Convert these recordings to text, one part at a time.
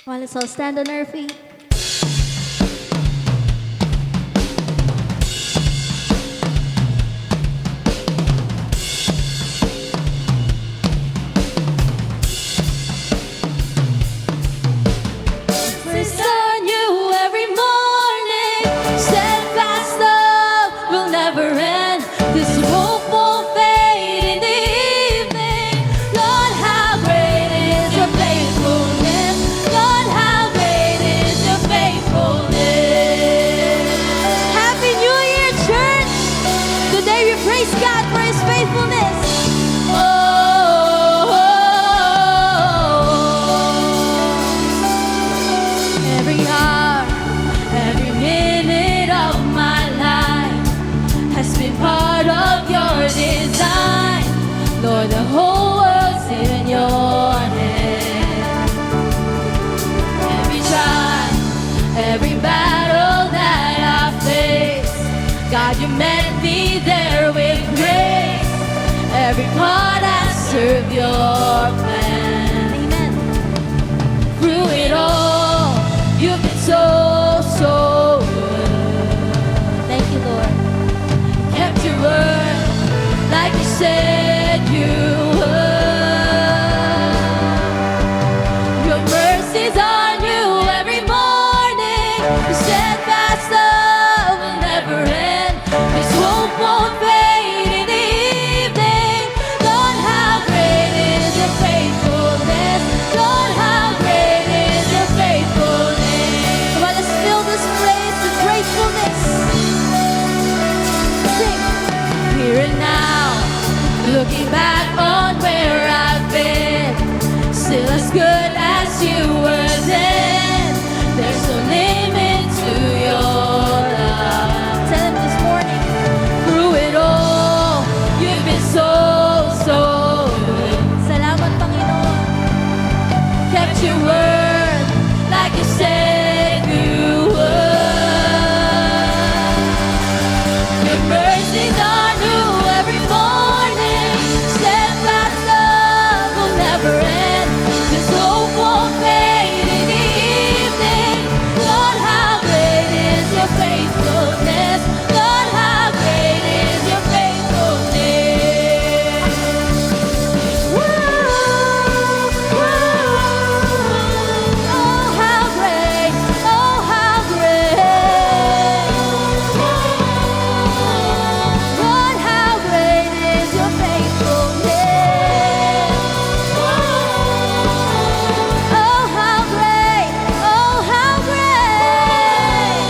Well, let's all stand on our feet. Praise on you every morning. Steadfast love will never end. This hope won't fade in the evening. Lord, how great is your faithfulness. Lord, how great is your faithfulness. Happy New Year, church. Today we praise God for His faithfulness. Every hour, every minute of my life has been part of your design. Lord, the whole world's in your hand. Every trial, every battle that I face, God, you met me there with grace. Every part I serve your plan. Amen. Through it all, you've been so, so good. Thank you, Lord. Kept your word like you said you would. Your mercies are new every morning. Your steadfast love will never end. This hope won't fade in the evening. Lord, how great is your faithfulness. Lord, how great is your faithfulness. Come on, let's fill this place with gratefulness. Sing. Here and now, looking back on where I've been, still as good as you were then. There's no limit to your love. Tell him this morning. Through it all, you've been so, so good. Salamat, Panginoon. Kept your word like you said you would. Your mercies are new every morning. Steadfast love will never end. This hope won't fade in the evening. Lord, how great is your faithfulness. Lord, how great is your faithfulness. Whoa, whoa. Oh, how great. Oh, how great. Lord, how great is your faithfulness. Oh, how great. Oh, how great.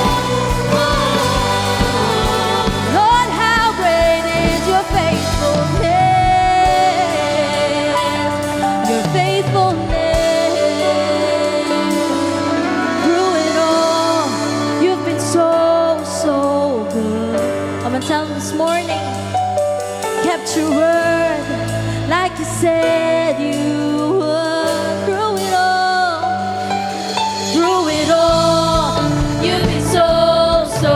Lord, how great is your faithfulness. Your faithfulness. Through it all, you've been so, so good. I'm gonna tell them this morning. Kept your word like you said you would. Through it all, you've been so, so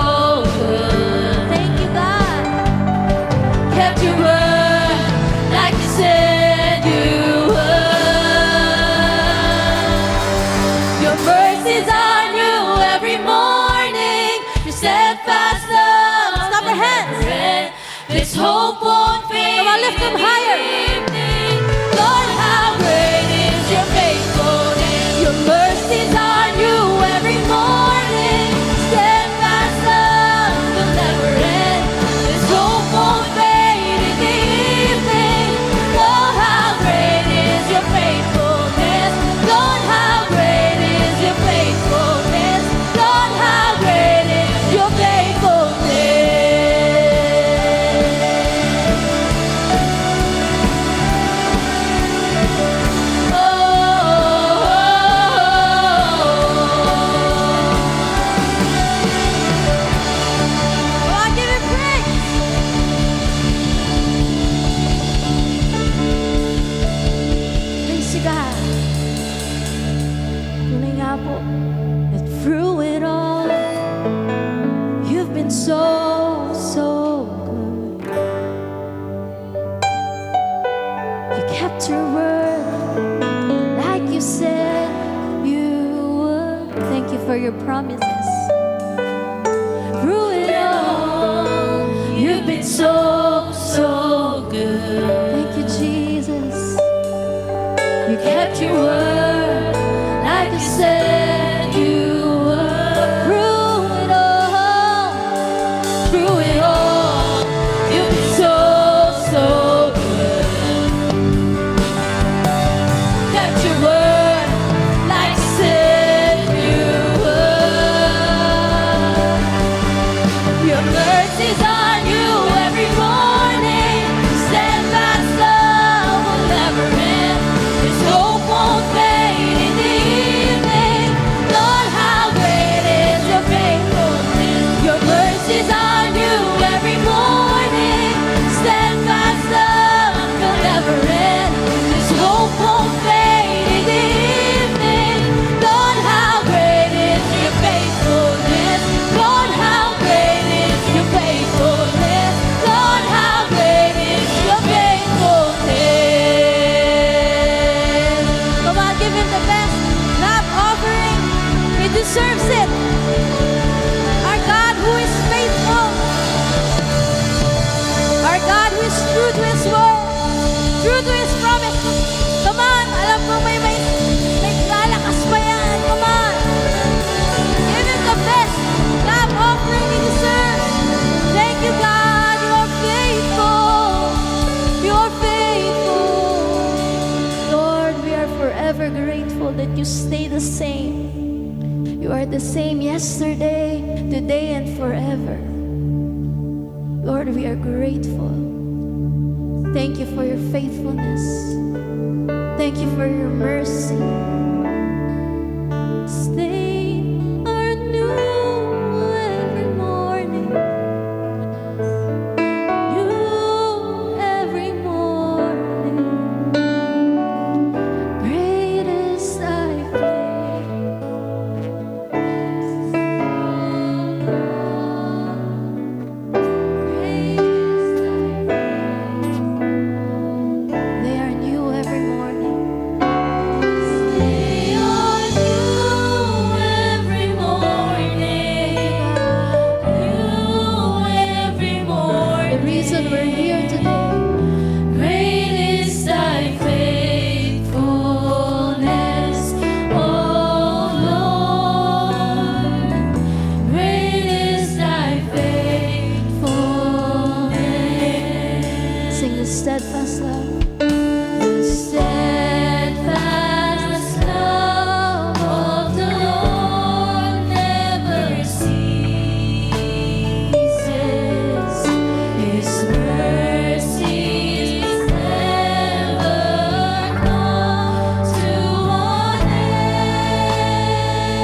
good. Thank you, God. Kept your word like you said you would. Your mercies are new every morning. Your steadfast love. Stop your hands. This hope won't fade. Come on, lift them higher. Lord, how great is your faithfulness. Your mercies are new every morning. Steadfast love will never end. This hope won't fade in the evening. Lord, how great is your faithfulness. Lord, how great is your faithfulness. Lord, how great is your faithfulness. kept your word like you said you for your promises. Through it all, you've been so, so good. Thank you, Jesus. You kept your word like you said you would. Through it all, you've been so, so good. Kept your word like you said you would. Your mercies are new every morning. Steadfast love will never end. His hope won't fade in the evening. Lord, how great is your faithfulness. Your mercies are new every morning. Steadfast love will never end. His hope won't fade in the evening. Lord, how great is your faithfulness. Lord, how great is your faithfulness. Lord, how great is your faithfulness. Come on, give him the best love offering. He deserves it. Our God who is faithful. Our God who is true to His word. True to His promise. Come on, alam ko may lalakas pa yan. Come on. Give him the best love offering he deserves. Thank you, God. You are faithful. You are faithful. Lord, we are forever grateful that you stay the same. You are the same yesterday, today, and forever. Lord, we are grateful. Thank you for your faithfulness. Thank you for your mercy. Stay are new every morning. New every morning. Great is thy They are new every morning. They are new every morning. New every morning. The reason we're here today. Great is thy faithfulness, O Lord. Great is thy faithfulness. Sing the steadfast love. The steadfast love of the Lord never ceases. His mercies never come to an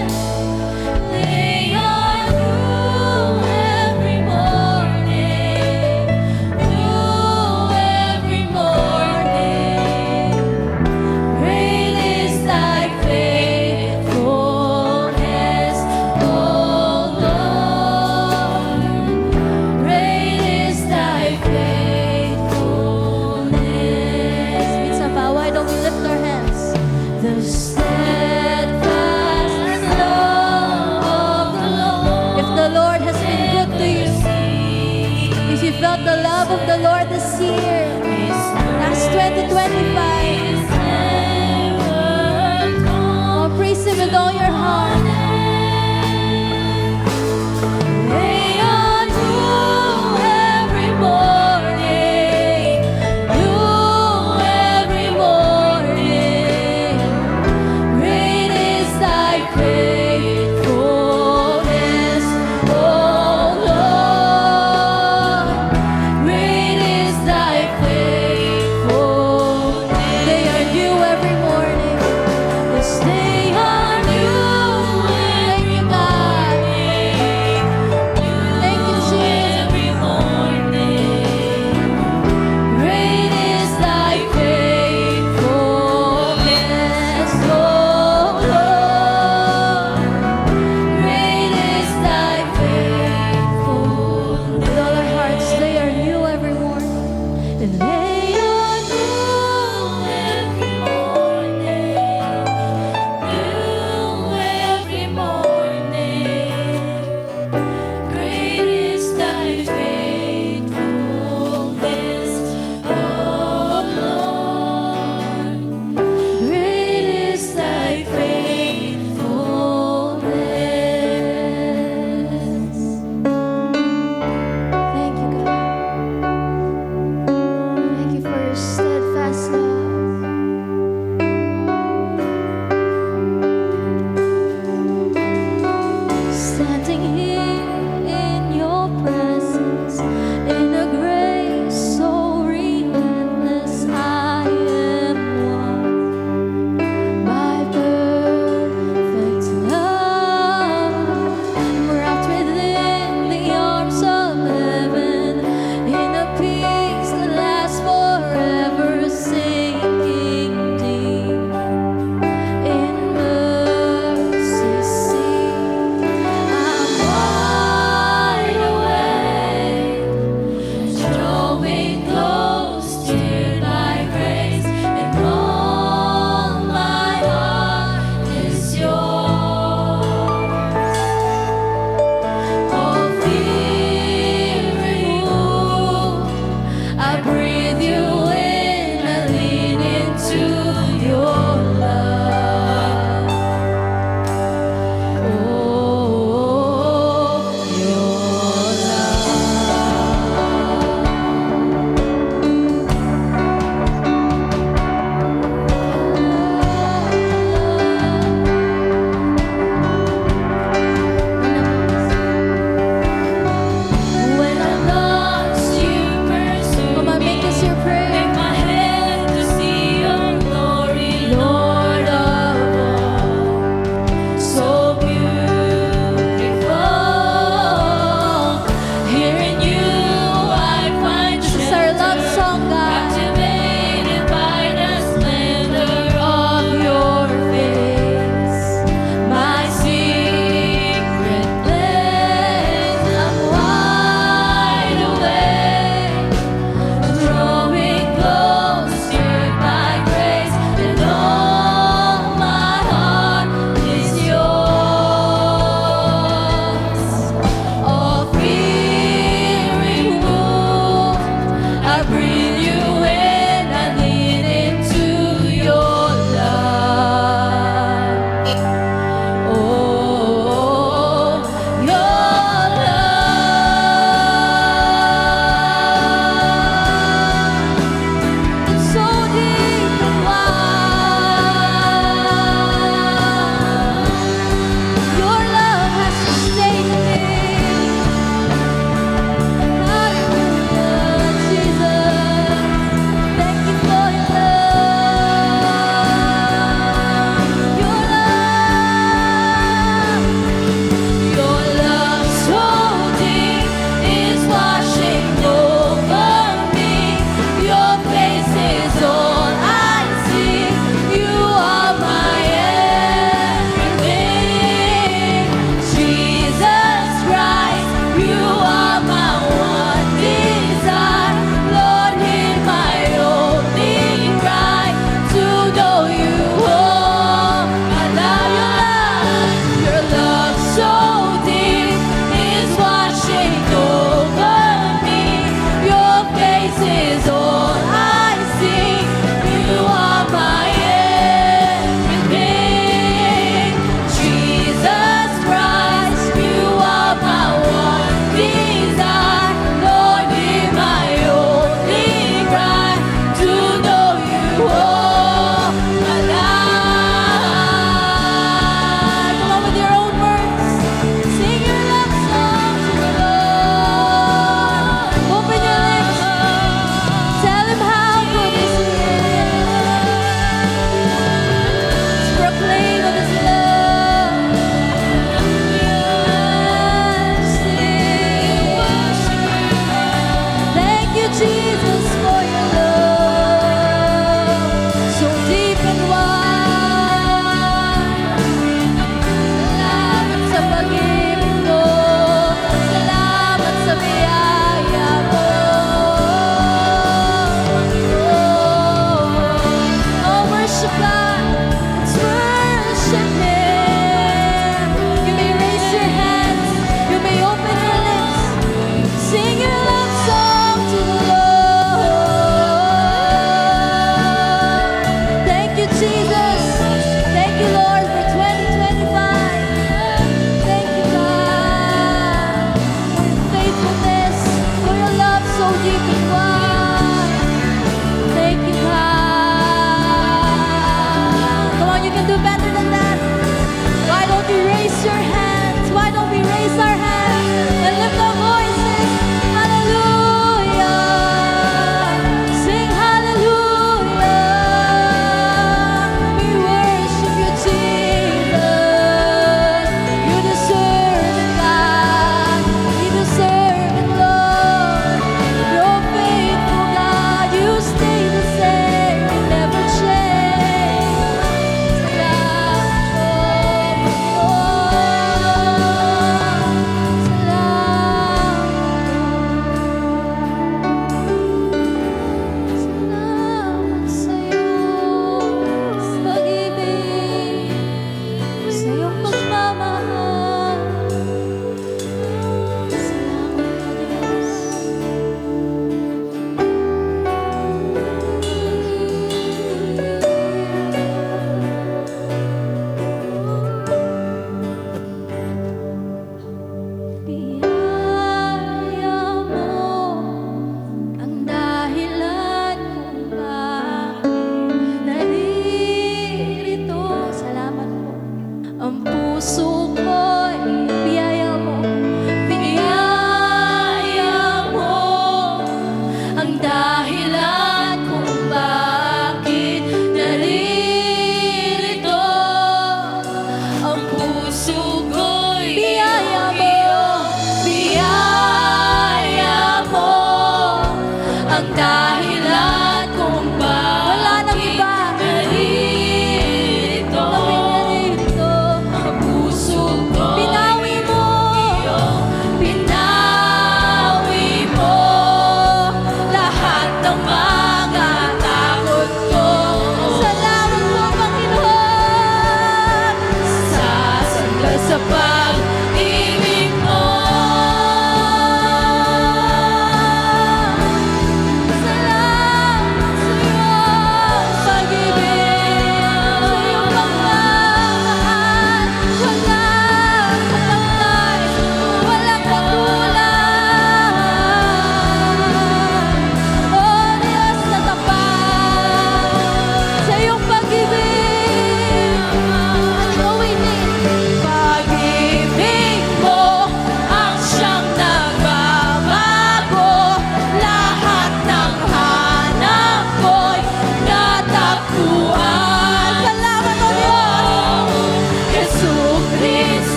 end. They are new every morning. New every morning. Great is thy faithfulness, O Lord. Great is thy faithfulness. Why don't we lift our hands? The steadfast love of the Lord. If the Lord has been good to you, if you felt the love of the Lord this year, last 2025, oh, praise Him with all your heart. They are new every morning. New every morning. Great is thy faithfulness, O Lord. Great is thy faithfulness.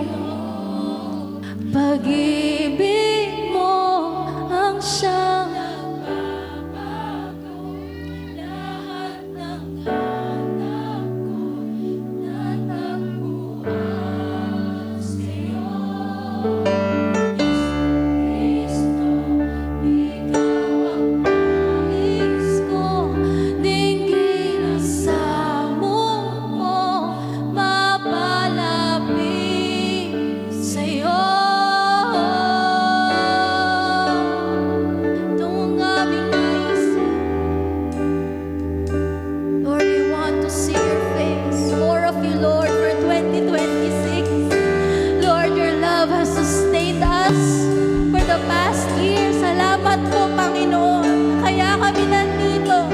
mo. Pag-ibig mo ang siyang nagbabago. Lahat ng hanap ko natagpuan sa'yo. Kristo, ikaw ang nais ko. Dinggin sa mo mapalapit sa'yo. Itong aming nais. Lord, we want to see your face. More of you, Lord, for 2026. Lord, your love has sustained us for the past year. Salamat po, Panginoon. Kaya kami nandito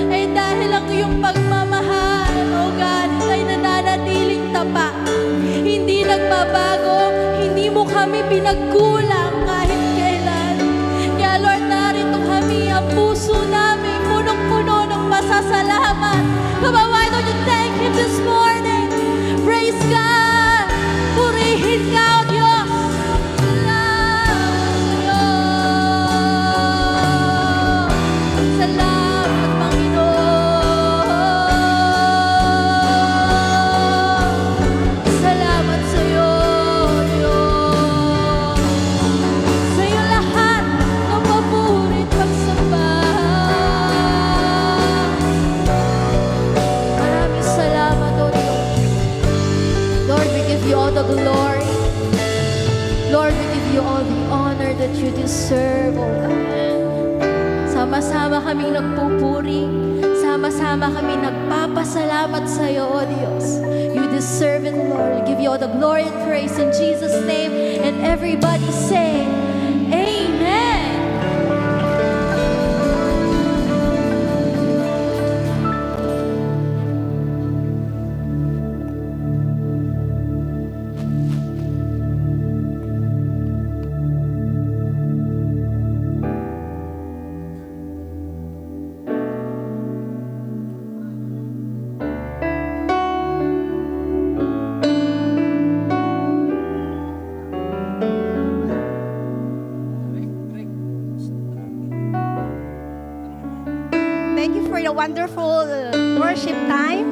ay dahil ang iyong pagmamahal, O God, ay nananatiling tapat. Hindi nagbabago, hindi mo kami pinagkulang kahit kailan. Kaya Lord, narito kami, ang puso namin punong-puno ng pasasalamat. Come on, why don't you thank Him this morning? Praise God! Purihin ka, O Diyos! Salamat sa'yo. Salamat, Panginoon. Salamat sa'yo, Diyos. Sa'yo lahat ng papuri at pagsamba. Maraming salamat, O Diyos. Lord, we give you all the glory. Lord, we give you all the honor that you deserve, O God. Sama-sama kaming nagpupuri. Sama-sama kaming nagpapasalamat sa iyo, O Diyos. You deserve it, Lord. We give you all the glory and praise in Jesus' name. And everybody say, Amen. Thank you for the wonderful worship time.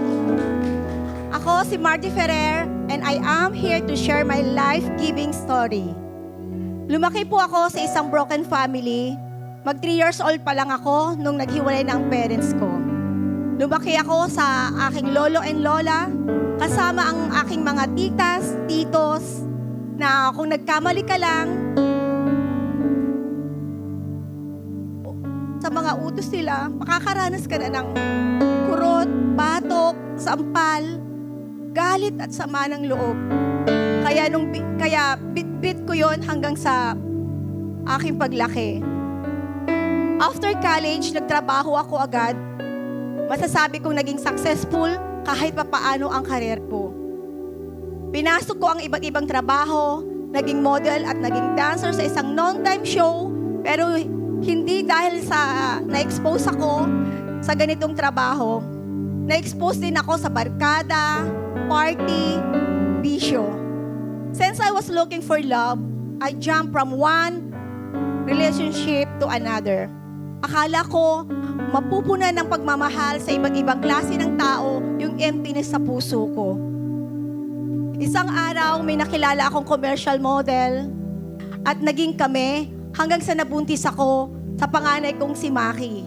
Ako si Marty Ferrer and I am here to share my life-giving story. Lumaki po ako sa isang broken family. Mag 3 years old pa lang ako nung naghiwalay na ang parents ko. Lumaki ako sa aking lolo and lola, kasama ang aking mga titas, titos, na kung nagkamali ka lang, sa mga utos nila, makakaranas ka na ng kurot, batok, sampal, galit at sama ng loob. Kaya bit-bit ko yon hanggang sa aking paglaki. After college, nagtrabaho ako agad. Masasabi kong naging successful kahit papaano ang karir ko. Pinasok ko ang iba't ibang trabaho, naging model at naging dancer sa isang non-time show, pero hindi dahil sa na-expose ako sa ganitong trabaho. Na-expose din ako sa barkada, party, bisyo. Since I was looking for love, I jumped from one relationship to another. Akala ko, mapupunan ng pagmamahal sa iba't ibang klase ng tao yung emptiness sa puso ko. Isang araw, may nakilala akong commercial model at naging kami hanggang sa nabuntis ako sa panganay kong si Maki.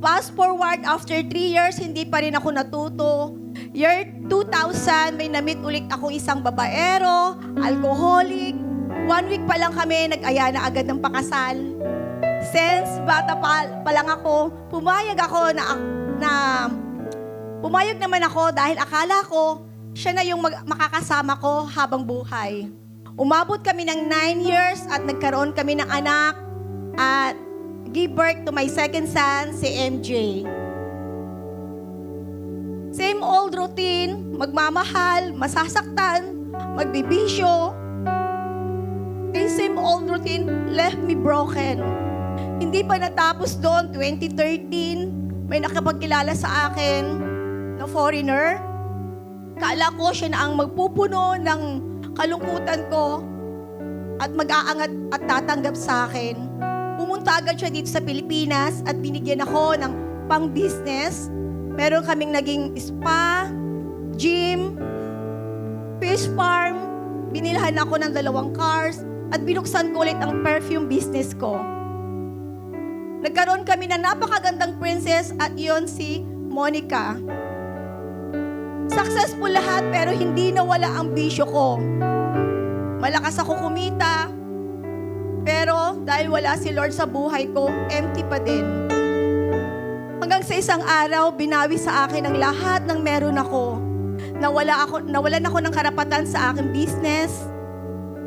Fast forward, after 3 years, hindi pa rin ako natuto. Year 2000, may namit ulit ako isang babaero, alcoholic. 1 week pa lang kami, nag-aya na agad ng pakasal. Since bata pa lang ako, pumayag naman ako dahil akala ko siya na yung makakasama ko habang buhay. Umabot kami ng 9 years at nagkaroon kami ng anak at give birth to my second son, si MJ. Same old routine, magmamahal, masasaktan, magbibisyo. And same old routine left me broken. Hindi pa natapos doon, 2013, may nakapagkilala sa akin na foreigner. Kala ko siya na ang magpupuno ng kalungkutan ko at mag-aangat at tatanggap sa akin. Pumunta agad siya dito sa Pilipinas at binigyan ako ng pang-business. Meron kaming naging spa, gym, fish farm. Binilhan ako ng 2 cars at binuksan ko ulit ang perfume business ko. Nagkaroon kami ng napakagandang princess at iyon si Monica. Successful lahat pero hindi nawala ang bisyo ko. Malakas ako kumita, pero dahil wala si Lord sa buhay ko, empty pa din. Hanggang sa isang araw, binawi sa akin ang lahat ng meron ako. Nawalan ako ng karapatan sa aking business.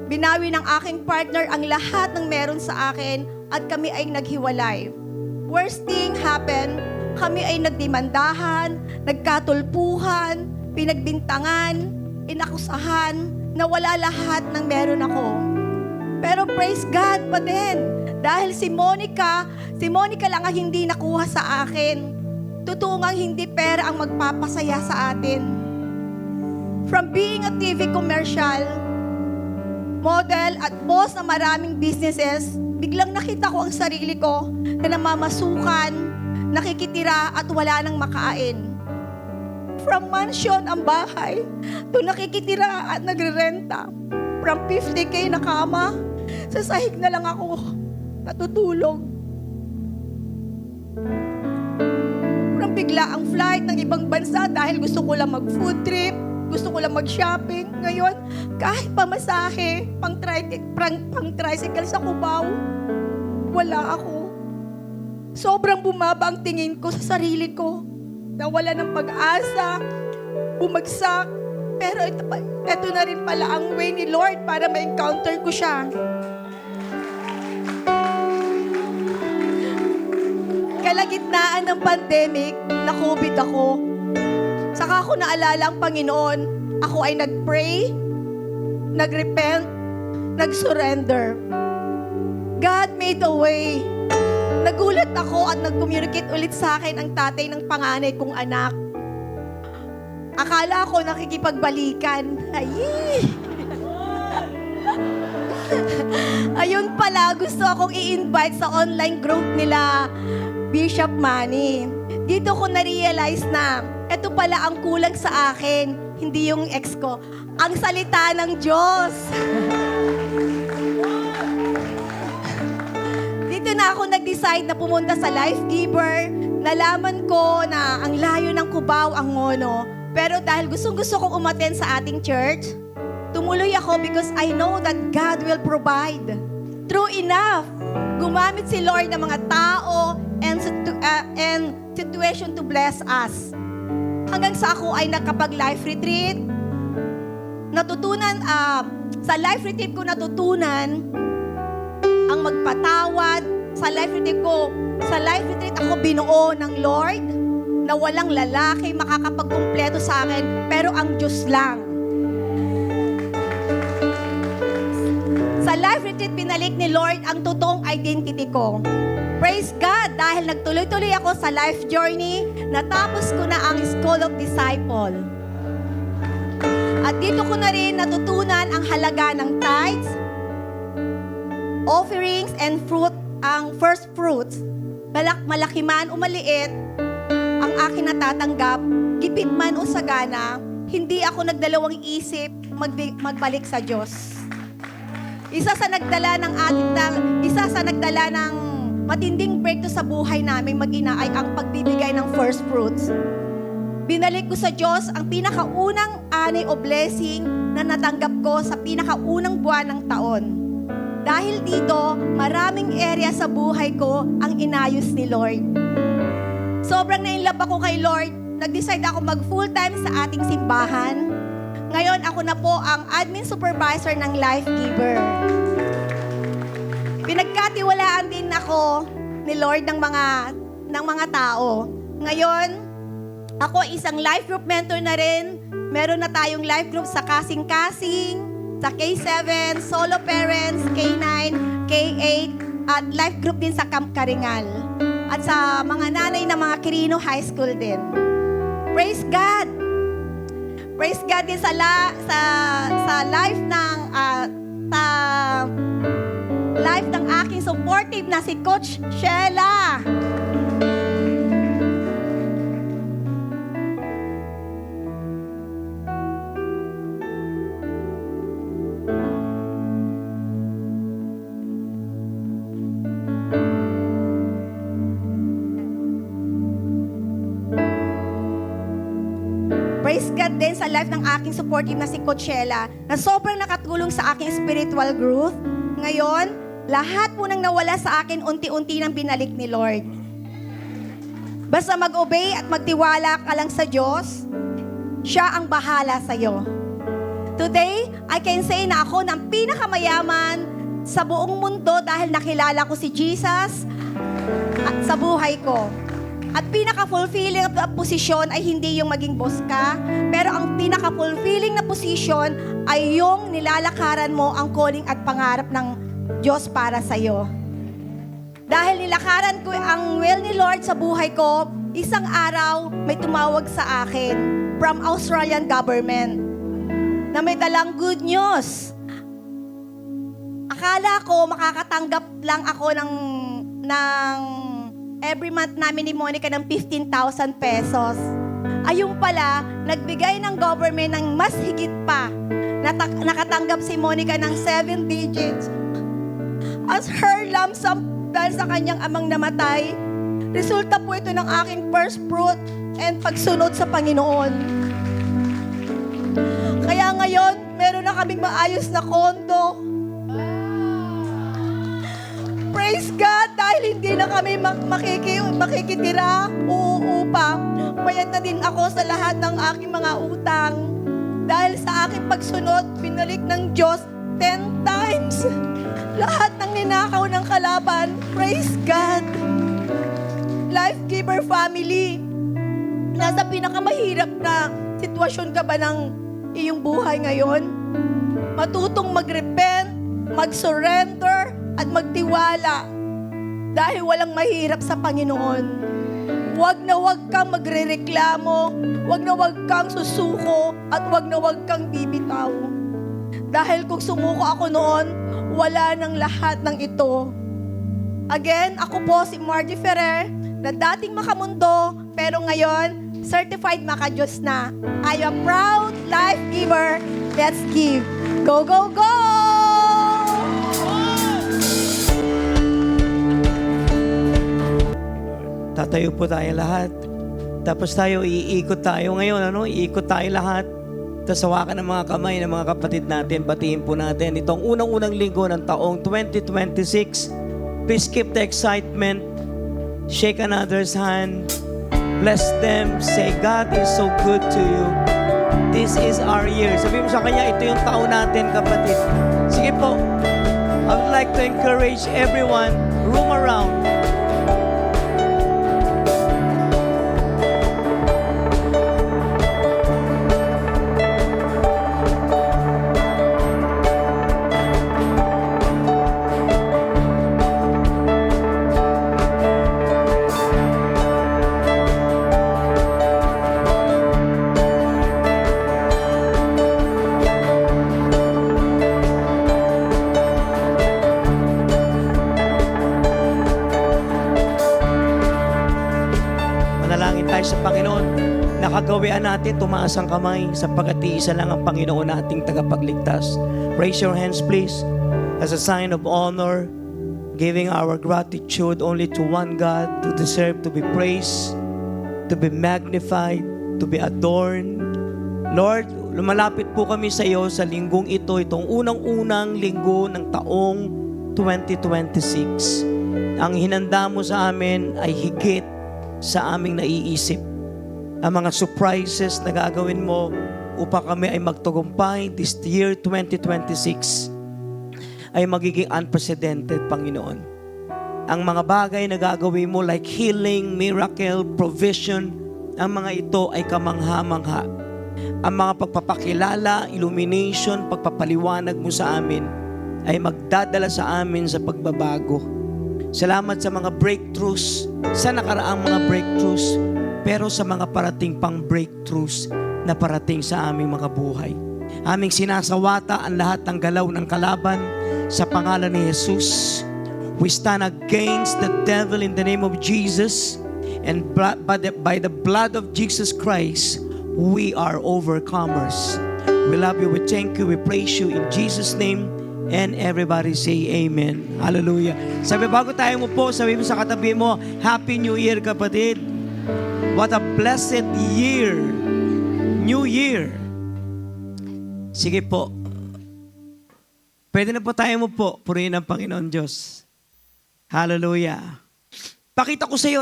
Binawi ng aking partner ang lahat ng meron sa akin at kami ay naghiwalay. Worst thing happened, kami ay nagdemandahan, nagkatulpuhan, pinagbintangan, inakusahan, nawala lahat ng meron ako. Pero praise God pa din. Dahil si Monica lang ang hindi nakuha sa akin. Totoo ngang hindi pera ang magpapasaya sa atin. From being a TV commercial, model at boss ng maraming businesses, biglang nakita ko ang sarili ko na namamasukan, nakikitira at wala nang makain. From mansion ang bahay, to nakikitira at nagrerenta. From 50K na kama, sa sahig na lang ako natutulog. From bigla ang flight ng ibang bansa dahil gusto ko lang mag-food trip, gusto ko lang mag-shopping. Ngayon, kahit pamasahe, pang-tricycle sa Cubao, wala ako. Sobrang bumaba ang tingin ko sa sarili ko. Nawala ng pag-asa, bumagsak. Pero ito na rin pala ang way ni Lord para ma-encounter ko siya. Kalagitnaan ng pandemic, na-COVID ako. Saka ako naalala ang Panginoon. Ako ay nag-pray, nag-repent, nag-surrender. God made a way. Nagulat ako at nag-communicate ulit sa akin ang tatay ng panganay kong anak. Akala ko nakikipagbalikan. Ayun pala, gusto akong i-invite sa online group nila, Bishop Manny. Dito ko na-realize na ito pala ang kulang sa akin, hindi yung ex ko. Ang salita ng Diyos. Dito na ako nag-decide na pumunta sa Life Giver. Nalaman ko na ang layo ng Cubao ang Ngono. Pero dahil gustong-gusto kong umattend sa ating church, tumuloy ako because I know that God will provide. True enough, gumamit si Lord ng mga tao and situation to bless us. Hanggang sa ako ay nakapag-life retreat, sa life retreat ko natutunan ang magpatawad. Sa life retreat ako binuo ng Lord na walang lalaki makakapagkumpleto sa akin, pero ang Diyos lang. Sa life retreat, pinalik ni Lord ang totoong identity ko. Praise God, dahil nagtuloy-tuloy ako sa life journey, natapos ko na ang School of Disciple. At dito ko na rin natutunan ang halaga ng tithes, offerings, and fruit, ang first fruits. Malaki man o maliit, ang akin natatanggap, gipit man o sagana, hindi ako nagdalawang isip magbalik sa Diyos. Isa sa nagdala ng matinding breakthrough sa buhay namin mag-ina ay ang pagbibigay ng first fruits. Binalik ko sa Diyos ang pinakaunang ani o blessing na natanggap ko sa pinakaunang buwan ng taon. Dahil dito, maraming area sa buhay ko ang inayos ni Lord. Sobrang na-inlove ako kay Lord. Nag-decide ako mag-full-time sa ating simbahan. Ngayon, ako na po ang admin supervisor ng Life Giver. Pinagkatiwalaan din ako ni Lord ng mga tao. Ngayon, ako isang life group mentor na rin. Meron na tayong life group sa Kasing-Kasing, sa K7, Solo Parents, K9, K8, at life group din sa Camp Karingal. At sa mga nanay na mga Quirino High School din. Praise God! Praise God din sa life ng sa life ng aking supportive na si Coach Sheila. Praise God din sa life ng aking supportive na si Coach Sheila na sobrang nakatulong sa aking spiritual growth. Ngayon, lahat po nang nawala sa akin unti-unti nang binalik ni Lord. Basta mag-obey at magtiwala ka lang sa Diyos, siya ang bahala sa iyo. Today, I can say na ako ng pinakamayaman sa buong mundo dahil nakilala ko si Jesus at sa buhay ko. At pinaka-fulfilling na posisyon ay hindi yung maging boss ka, pero ang pinaka-fulfilling na posisyon ay yung nilalakaran mo ang calling at pangarap ng Diyos para sa iyo. Dahil nilakaran ko ang will ni Lord sa buhay ko, isang araw may tumawag sa akin from Australian government na may dalang good news. Akala ko makakatanggap lang ako ng every month namin ni Monica ng 15,000 pesos. Ayun pala, nagbigay ng government ng mas higit pa. Nakatanggap si Monica ng 7 digits as her lump sum dahil sa kanyang amang namatay. Resulta po ito ng aking first fruit and pagsunod sa Panginoon. Kaya ngayon, meron na kaming maayos na kondo. Praise God, dahil hindi na kami makikitira, uuupa. Bayad na din ako sa lahat ng aking mga utang. Dahil sa aking pagsunod, binalik ng Diyos 10 times. Lahat ng ninakaw ng kalaban. Praise God. Life Giver Family, nasa pinakamahirap na sitwasyon ka ba ng iyong buhay ngayon? Matutong mag-repent, mag-surrender, at magtiwala dahil walang mahirap sa Panginoon. Huwag na huwag kang magrereklamo, huwag na huwag kang susuko, at huwag na huwag kang bibitaw. Dahil kung sumuko ako noon, wala nang lahat ng ito. Again, ako po si Margie Ferrer, na dating makamundo, pero ngayon, certified makadiyos na. I am proud life giver. Let's give. Go, go, go! Tatayo po tayo lahat. Tapos tayo, iikot tayo ngayon. Iikot tayo lahat. Tapos hawakan ng mga kamay ng mga kapatid natin. Batiin po natin. Itong unang-unang linggo ng taong 2026. Please keep the excitement. Shake another's hand. Bless them. Say, God is so good to you. This is our year. Sabi mo sa kanya, ito yung taon natin, kapatid. Sige po. I would like to encourage everyone, room around. Sa Panginoon, nakagawian natin tumaas ang kamay sapagkat iisa lang ang Panginoon nating tagapagligtas. Raise your hands please as a sign of honor, giving our gratitude only to one God who deserve to be praised, to be magnified, to be adorned. Lord, lumalapit po kami sa iyo sa linggong ito, itong unang-unang linggo ng taong 2026. Ang hinanda mo sa amin ay higit sa aming naiisip. Ang mga surprises na gagawin mo upang kami ay magtagumpay this year 2026 ay magiging unprecedented, Panginoon. Ang mga bagay na gagawin mo like healing, miracle, provision, ang mga ito ay kamangha-mangha. Ang mga pagpapakilala, illumination, pagpapaliwanag mo sa amin ay magdadala sa amin sa pagbabago. Salamat sa mga breakthroughs, sa nakaraang mga breakthroughs, pero sa mga parating pang breakthroughs na parating sa aming mga buhay. Aming sinasawata ang lahat ng galaw ng kalaban sa pangalan ni Jesus. We stand against the devil in the name of Jesus, and by the blood of Jesus Christ, we are overcomers. We love you, we thank you, we praise you in Jesus' name, and everybody say amen. Hallelujah. Sabi, bago tayo mo po, sabi mo sa katabi mo, Happy New Year, kapatid. What a blessed year. New Year. Sige po. Pwede na po tayo mo po, purihin ang Panginoon Diyos. Hallelujah. Pakita ko sa iyo,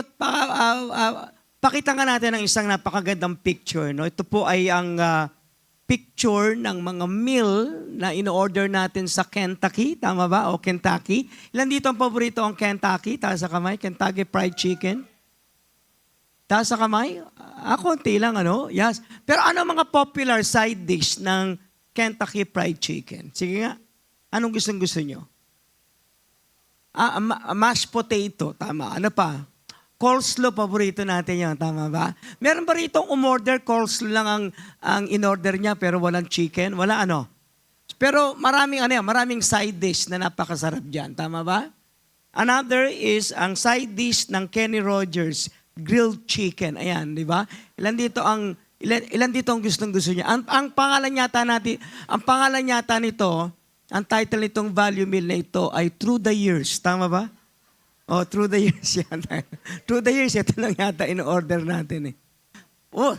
pakita nga natin ang isang napakagandang picture. No? Ito po ay ang picture ng mga meal na in-order natin sa Kentucky. Tama ba? O Kentucky. Ilan dito ang paborito ang Kentucky? Taas sa kamay. Kentucky Fried Chicken. Taas sa kamay? Konti lang, ano? Yes. Pero ano mga popular side dish ng Kentucky Fried Chicken? Sige nga. Anong gusto nyo? Mashed potato, tama. Ano pa? Coleslaw, paborito natin yan, tama ba? Meron ba rito umorder, coleslaw lang ang in-order niya pero walang chicken? Wala ano? Pero maraming side dish na napakasarap dyan, tama ba? Another is ang side dish ng Kenny Rogers, grilled chicken. Ayan, di ba? Ilan dito ang gusto niya? Ang pangalan yata nito, ang title nitong value meal na ito ay Through the Years. Tama ba? Oh, Through the Years yan. Through the Years, ito lang yata in-order natin eh. Oh,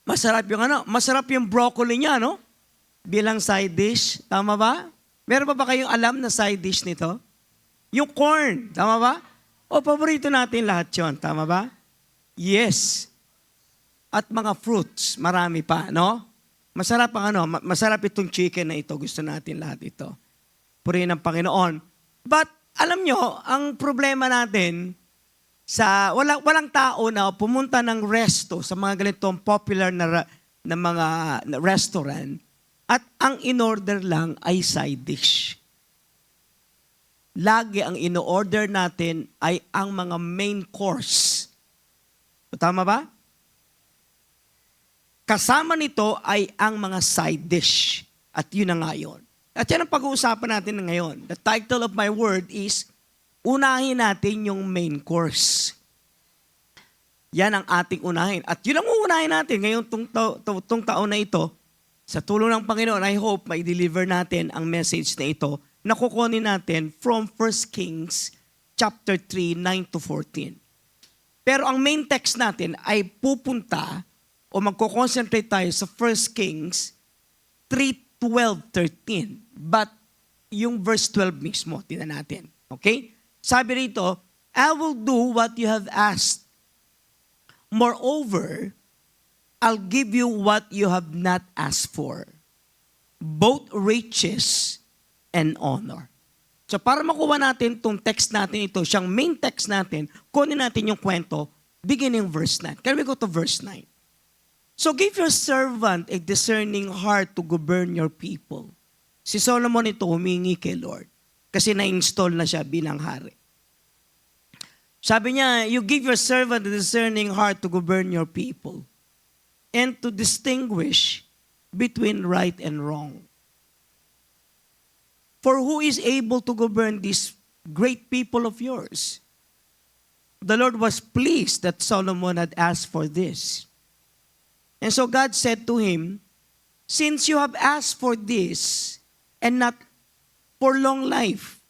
masarap yung broccoli niya, no? Bilang side dish. Tama ba? Meron ba kayong alam na side dish nito? Yung corn. Tama ba? O, paborito natin lahat yon. Tama ba? Yes. At mga fruits. Marami pa, no? Masarap itong chicken na ito. Gusto natin lahat ito. Purihin ng Panginoon. But, alam nyo, ang problema natin, walang tao na pumunta ng resto sa mga ganitong popular na mga restaurant at ang in-order lang ay side dish. Lagi ang in-order natin ay ang mga main course. Tama ba? Kasama nito ay ang mga side dish. At yun na nga yun. At yan ang pag-uusapan natin ngayon. The title of my word is, unahin natin yung main course. Yan ang ating unahin. At yun ang uunahin natin ngayon tong taon na ito. Sa tulong ng Panginoon, I hope mai-deliver natin ang message na ito na kukunin natin from 1 Kings chapter 3, 9-14. Pero ang main text natin ay pupunta o magko-concentrate tayo sa 1 Kings 3:12-13. But yung verse 12 mismo, tingnan natin. Okay? Sabi rito, I will do what you have asked. Moreover, I'll give you what you have not asked for. Both riches and honor. So para makuha natin itong text natin ito, siyang main text natin, kunin natin yung kwento, beginning verse 9. Can we go to verse 9? So give your servant a discerning heart to govern your people. Si Solomon ito humingi kay Lord kasi na-install na siya bilang hari. Sabi niya, you give your servant a discerning heart to govern your people and to distinguish between right and wrong. For who is able to govern this great people of yours? The Lord was pleased that Solomon had asked for this. And so God said to him, since you have asked for this and not for long life,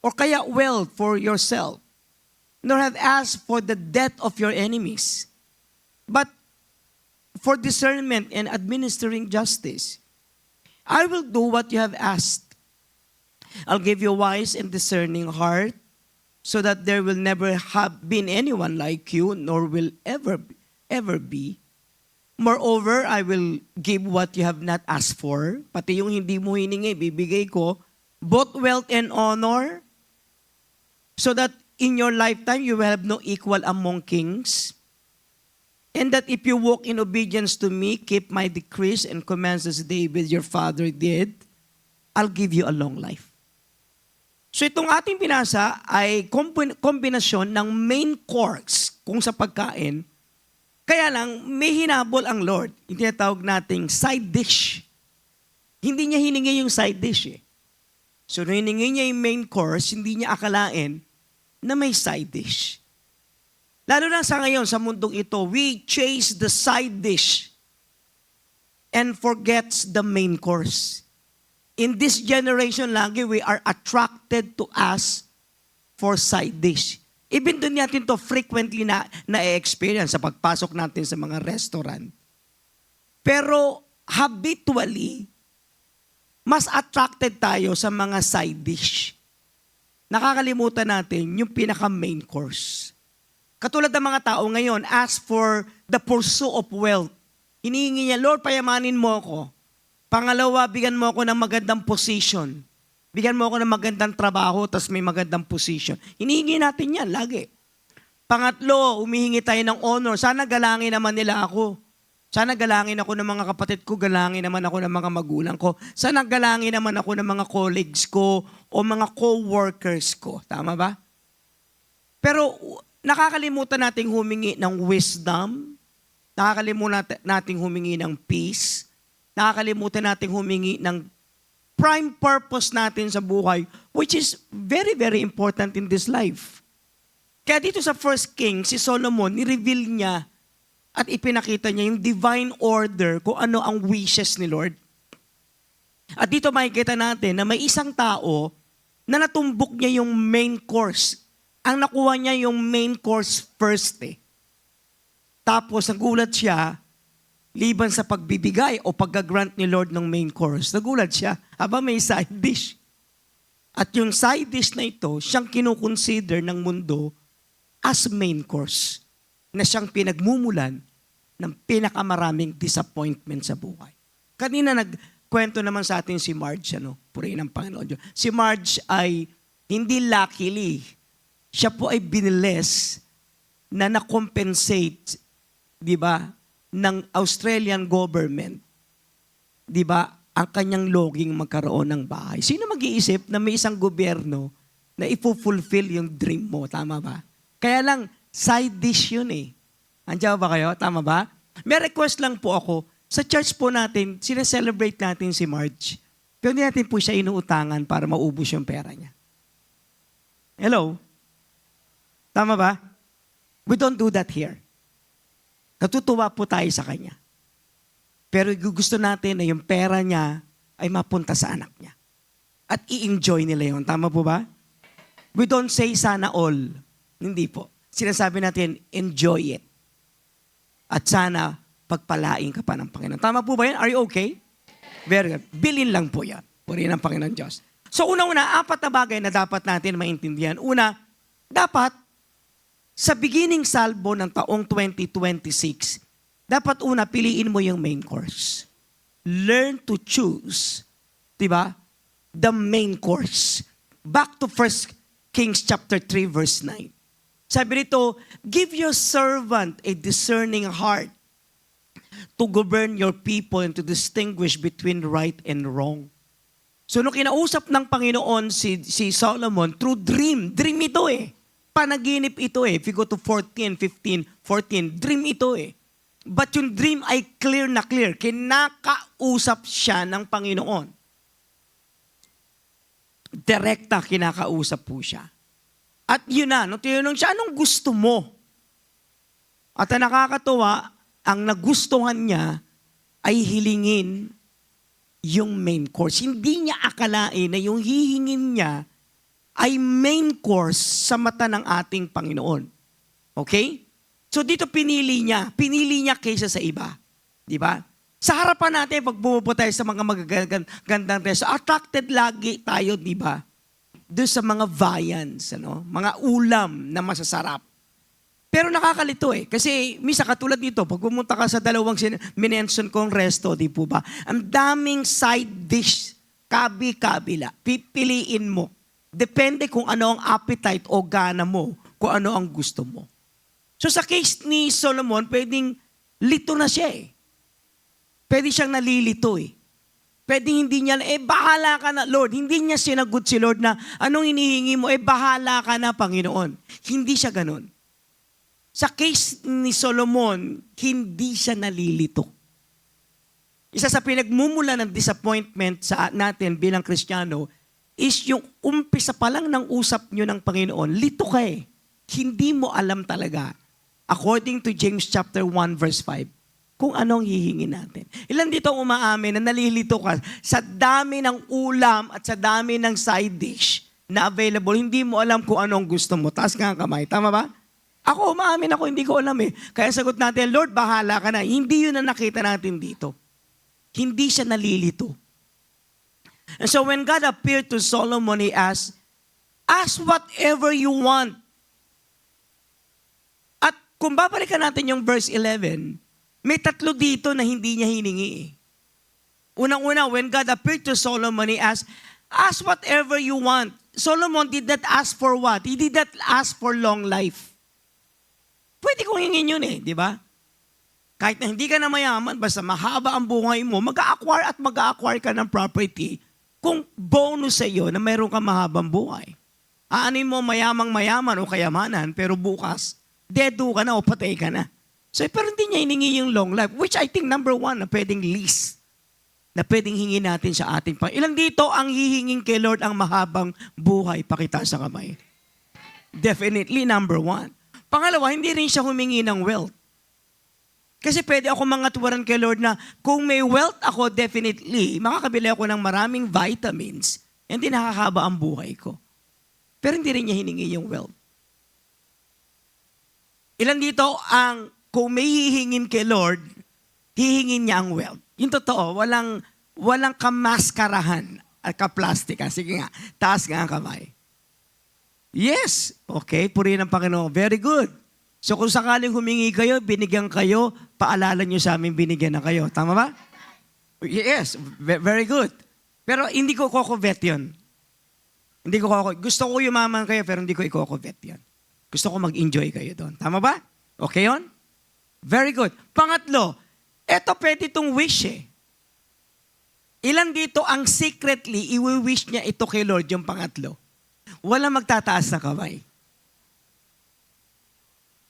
or kaya wealth for yourself, nor have asked for the death of your enemies, but for discernment and administering justice, I will do what you have asked. I'll give you a wise and discerning heart, so that there will never have been anyone like you, nor will ever be. Moreover, I will give what you have not asked for. Pati yung hindi mo hiningi, bibigay ko. Both wealth and honor. So that in your lifetime, you will have no equal among kings. And that if you walk in obedience to me, keep my decrees and commands as David your father did, I'll give you a long life. So itong ating binasa ay kombinasyon ng main course kung sa pagkain Kaya lang, may hinabol ang Lord. Yung tinatawag nating side dish. Hindi niya hiningi yung side dish eh. So, nung hiningi niya yung main course, hindi niya akalain na may side dish. Lalo na sa ngayon, sa mundong ito, we chase the side dish and forgets the main course. In this generation lagi, we are attracted to ask for side dish. Even doon natin to frequently na-experience sa pagpasok natin sa mga restaurant. Pero habitually, mas attracted tayo sa mga side dish. Nakakalimutan natin yung pinaka-main course. Katulad ng mga tao ngayon, ask for the pursuit of wealth. Hinihingi niya, Lord, payamanin mo ako. Pangalawa, bigyan mo ako ng magandang position. Bigyan mo ako ng magandang trabaho, tas may magandang position. Hinihingi natin yan, lagi. Pangatlo, humihingi tayo ng honor. Sana galangin naman nila ako. Sana galangin ako ng mga kapatid ko, galangin naman ako ng mga magulang ko. Sana galangin naman ako ng mga colleagues ko o mga co-workers ko. Tama ba? Pero nakakalimutan nating humingi ng wisdom. Nakakalimutan nating humingi ng peace. Nakakalimutan nating humingi ng prime purpose natin sa buhay, which is very, very important in this life. Kaya dito sa 1 Kings, si Solomon, ni-reveal niya at ipinakita niya yung divine order kung ano ang wishes ni Lord. At dito makikita natin na may isang tao na natumbok niya yung main course. Ang nakuha niya yung main course first eh. Tapos nagulat siya, liban sa pagbibigay o paggagrant ni Lord ng main course, nagulat siya, may side dish. At yung side dish na ito, siyang kinukonsider ng mundo as main course, na siyang pinagmumulan ng pinakamaraming disappointment sa buhay. Kanina nagkwento naman sa atin si Marge, purihin ng Panginoon Diyos. Si Marge ay hindi luckily, siya po ay biniles na na-compensate, di ba, ng Australian government, di ba, ang kanyang loging magkaroon ng bahay. Sino mag-iisip na may isang gobyerno na ipo-fulfill yung dream mo? Tama ba? Kaya lang, side dish yun eh. Andiyan ba kayo? Tama ba? May request lang po ako. Sa church po natin, sineselebrate natin si Marge. Pero hindi natin po siya inuutangan para maubos yung pera niya. Hello? Tama ba? We don't do that here. Natutuwa po tayo sa kanya. Pero gusto natin na yung pera niya ay mapunta sa anak niya. At i-enjoy nila yun. Tama po ba? We don't say sana all. Hindi po. Sinasabi natin, enjoy it. At sana pagpalain ka pa ng Panginoon. Tama po ba yan? Are you okay? Very good. Bilin lang po yan. Purihin ng Panginoon Diyos. So una-una, 4 na bagay na dapat natin maintindihan. Una, dapat sa beginning salvo ng taong 2026, dapat una, piliin mo yung main course. Learn to choose, di ba? The main course. Back to 1 Kings chapter 3 verse 9. Sabi nito, give your servant a discerning heart to govern your people and to distinguish between right and wrong. So nung kinausap ng Panginoon si Solomon through dream ito eh. Panaginip ito eh. If you go to 14, 15, 14, dream ito eh. But yung dream ay clear na clear. Kinakausap siya ng Panginoon. Direkta kinakausap po siya. At yun na, nung tinanong siya, anong gusto mo? At ang nakakatuwa, ang nagustuhan niya ay hilingin yung main course. Hindi niya akalain na yung hihingin niya ay main course sa mata ng ating Panginoon. Okay? So dito pinili niya kaysa sa iba. Di ba? Sa harapan natin, pag bumupo tayo sa mga magagandang resto, attracted lagi tayo, di ba? Doon sa mga viands, mga ulam na masasarap. Pero nakakalito eh. Kasi misa katulad nito, pag pumunta ka sa dalawang minention kong resto, di po ba? Ang daming side dish, kabi-kabila. Pipiliin mo. Depende kung ano ang appetite o gana mo, kung ano ang gusto mo. So sa case ni Solomon, pwedeng lito na siya eh. Pwede siyang nalilito eh. Pwede hindi niya, bahala ka na, Lord. Hindi niya sinagot si Lord na, anong inihingi mo? Bahala ka na, Panginoon. Hindi siya ganun. sa case ni Solomon, hindi siya nalilito. Isa sa pinagmumula ng disappointment sa natin bilang Kristiyano is yung umpisa pa lang ng usap nyo ng Panginoon, lito ka eh. Hindi mo alam talaga, according to James chapter 1 verse 5, kung anong hihingin natin. Ilan dito ang umaamin na nalilito ka sa dami ng ulam at sa dami ng side dish na available, hindi mo alam kung anong gusto mo. Taas ka ang kamay. Tama ba? Ako, umaamin ako, hindi ko alam eh. Kaya sagot natin, Lord, bahala ka na. Hindi yun na nakita natin dito. Hindi siya nalilito. And so when God appeared to Solomon, He asked, ask whatever you want. At kung babalikan natin yung verse 11, may tatlo dito na hindi niya hiningi eh. Unang-una, when God appeared to Solomon, He asked, ask whatever you want. Solomon did not ask for what? He did not ask for long life. Pwede kong hingin yun eh, di ba? Kahit na hindi ka na mayaman, basta mahaba ang buhay mo, mag-a-acquire at mag-a-acquire ka ng property kung bonus sa iyo na mayroon ka mahabang buhay. Aanin mo mayamang mayaman o kayamanan, pero bukas, dedo ka na o patay ka na. So, pero hindi niya hiningi yung long life, which I think number one na pwedeng least na pwedeng hingin natin sa ating Panginoon. Ilan dito ang hihingin kay Lord ang mahabang buhay? Pakita sa kamay. Definitely number one. Pangalawa, hindi rin siya humingi ng wealth. Kasi pwede ako mangatuwaran kay Lord na kung may wealth ako, definitely, makakabili ako ng maraming vitamins, hindi nakakaba ang buhay ko. Pero hindi rin niya hiningi yung wealth. Ilan dito ang kung may hihingin kay Lord, hihingin niya ang wealth. Yung totoo, walang kamaskarahan at kaplastika. Sige nga, taas nga ang kamay. Yes, okay, purihin ang Panginoon. Very good. So kung sakaling humingi kayo, binigyan kayo, paalala nyo sa amin, binigyan na kayo. Tama ba? Yes, very good. Pero hindi ko kokovet yun. Hindi ko gusto ko yumaman kayo, pero hindi ko ikokovet yun. Gusto ko mag-enjoy kayo doon. Tama ba? Okay yun? Very good. Pangatlo, eto pwede itong wish eh. Ilan dito ang secretly, i-wish niya ito kay Lord, yung pangatlo? Walang magtataas na kamay.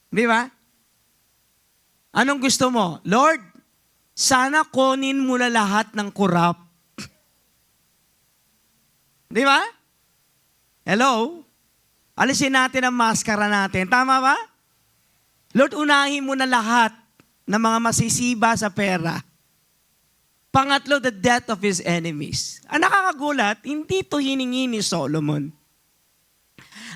Di ba? Anong gusto mo? Lord, sana kunin mo na lahat ng kurap. Di ba? Hello? Alisin natin ang maskara natin. Tama ba? Lord, unahin mo na lahat ng mga masisiba sa pera. Pangatlo, the death of his enemies. Ang nakakagulat, hindi ito hiningi ni Solomon.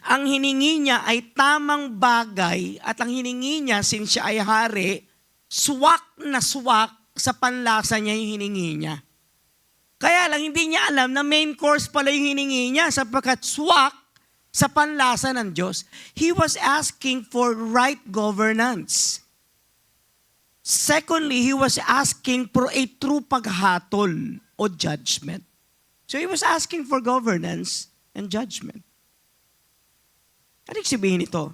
Ang hiningi niya ay tamang bagay at ang hiningi niya, since siya ay hari, swak na swak sa panlasa niya yung hiningi niya. Kaya lang, hindi niya alam na main course pala yung hiningi niya sapagkat swak sa panlasa ng Diyos. He was asking for right governance. Secondly, he was asking for a true paghatol o judgment. So he was asking for governance and judgment. Ano sabihin ito?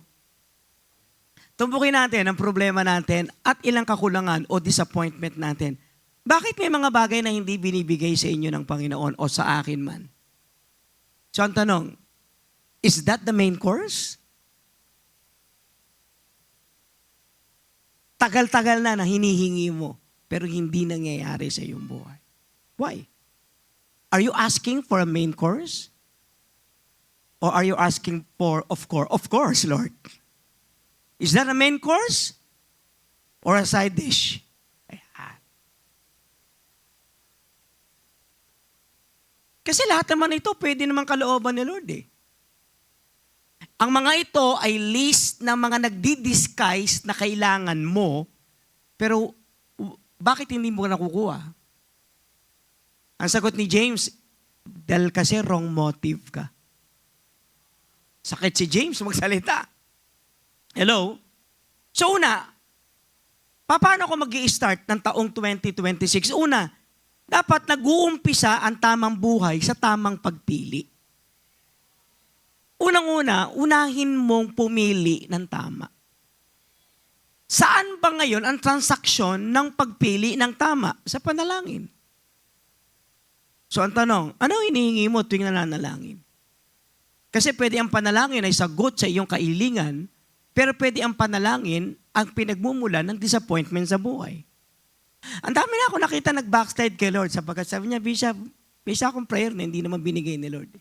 Tumbukin natin ang problema natin at ilang kakulangan o disappointment natin. Bakit may mga bagay na hindi binibigay sa inyo ng Panginoon o sa akin man? So ang tanong, is that the main course? Tagal-tagal na hinihingi mo, pero hindi nangyayari sa iyong buhay. Why? Are you asking for a main course? Or are you asking for, of course, Lord? Is that a main course? Or a side dish? Ayan. Kasi lahat naman ito, pwede naman kalooban ni Lord eh. Ang mga ito ay list ng mga nagdi-disguise na kailangan mo, pero bakit hindi mo nakukuha? Ang sagot ni James, dahil kasi wrong motive ka. Sakit si James magsalita. Hello? So una, paano ako mag-i-start ng taong 2026? Una, dapat nag-uumpisa ang tamang buhay sa tamang pagpili. Unang-una, unahin mong pumili ng tama. Saan ba ngayon ang transaksyon ng pagpili ng tama? Sa panalangin. So ang tanong, ano hinihingi mo tuwing nananalangin? Kasi pwede ang panalangin ay sagot sa iyong kailingan, Pero pwede ang panalangin ang pinagmumula ng disappointment sa buhay. Ang dami na ako nakita nag-backslide kay Lord sapagkat sabi niya, Bishop, may isa akong prayer na hindi naman binigay ni Lord.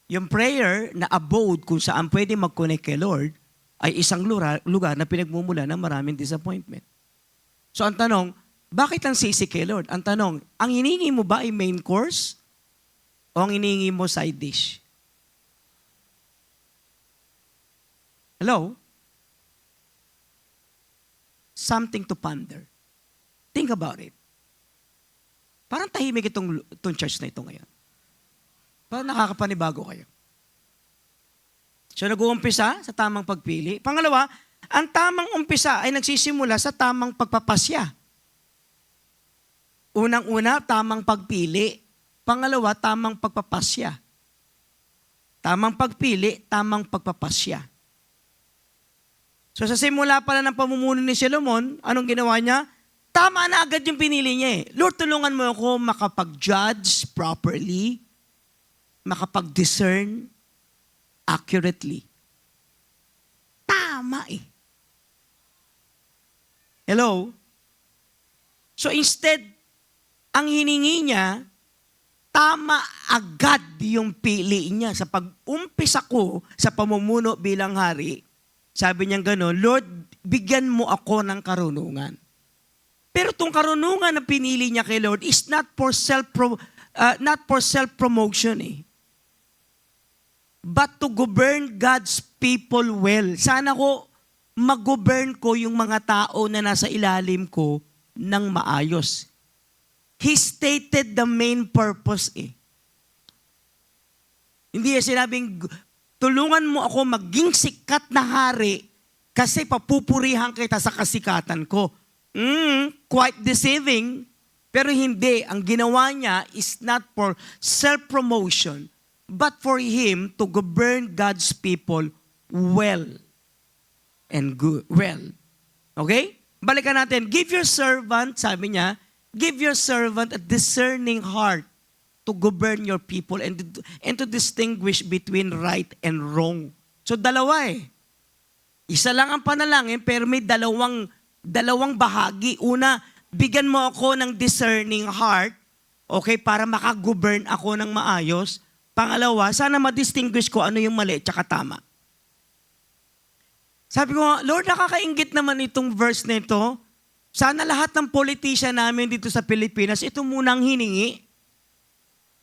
Yung prayer na abode kung saan pwede mag-connect kay Lord ay isang lugar na pinagmumula ng maraming disappointment. So ang tanong, bakit ang sisi kay Lord? Ang tanong, ang hiningi mo ba ay main course o ang hiningi mo side dish? Hello? Something to ponder. Think about it. Parang tahimik itong church na ito ngayon. Parang nakakapanibago kayo. So nag-uumpisa sa tamang pagpili. Pangalawa, ang tamang umpisa ay nagsisimula sa tamang pagpapasya. Unang-una, tamang pagpili. Pangalawa, tamang pagpapasya. Tamang pagpili, tamang pagpapasya. So sa simula pala ng pamumuno ni Solomon, anong ginawa niya? Tama na agad yung pinili niya eh. Lord, tulungan mo ako makapag-judge properly, makapag-discern accurately. Tama eh. Hello? So instead, ang hiningi niya, tama agad yung pili niya. Sa pag-umpisa ko sa pamumuno bilang hari, sabi niya gano'n, Lord, bigyan mo ako ng karunungan. Pero itong karunungan na pinili niya kay Lord is not for self-promotion eh. But to govern God's people well. Sana ko mag-govern ko yung mga tao na nasa ilalim ko ng maayos. He stated the main purpose eh. Hindi niya sinabing, tulungan mo ako maging sikat na hari kasi papupurihan kita sa kasikatan ko. Quite deceiving, pero hindi. Ang ginawa niya is not for self-promotion, but for him to govern God's people well and good. Well. Okay? Balikan natin. Give your servant, sabi niya, give your servant a discerning heart to govern your people and to distinguish between right and wrong. So dalawa eh. Isa lang ang panalangin pero may dalawang bahagi. Una, bigyan mo ako ng discerning heart, okay, para makagovern ako ng maayos. Pangalawa, sana ma-distinguish ko ano yung mali at saka tama. Sabi ko, Lord, nakakaingit naman itong verse na ito. Sana lahat ng politician namin dito sa Pilipinas, ito munang hiningi.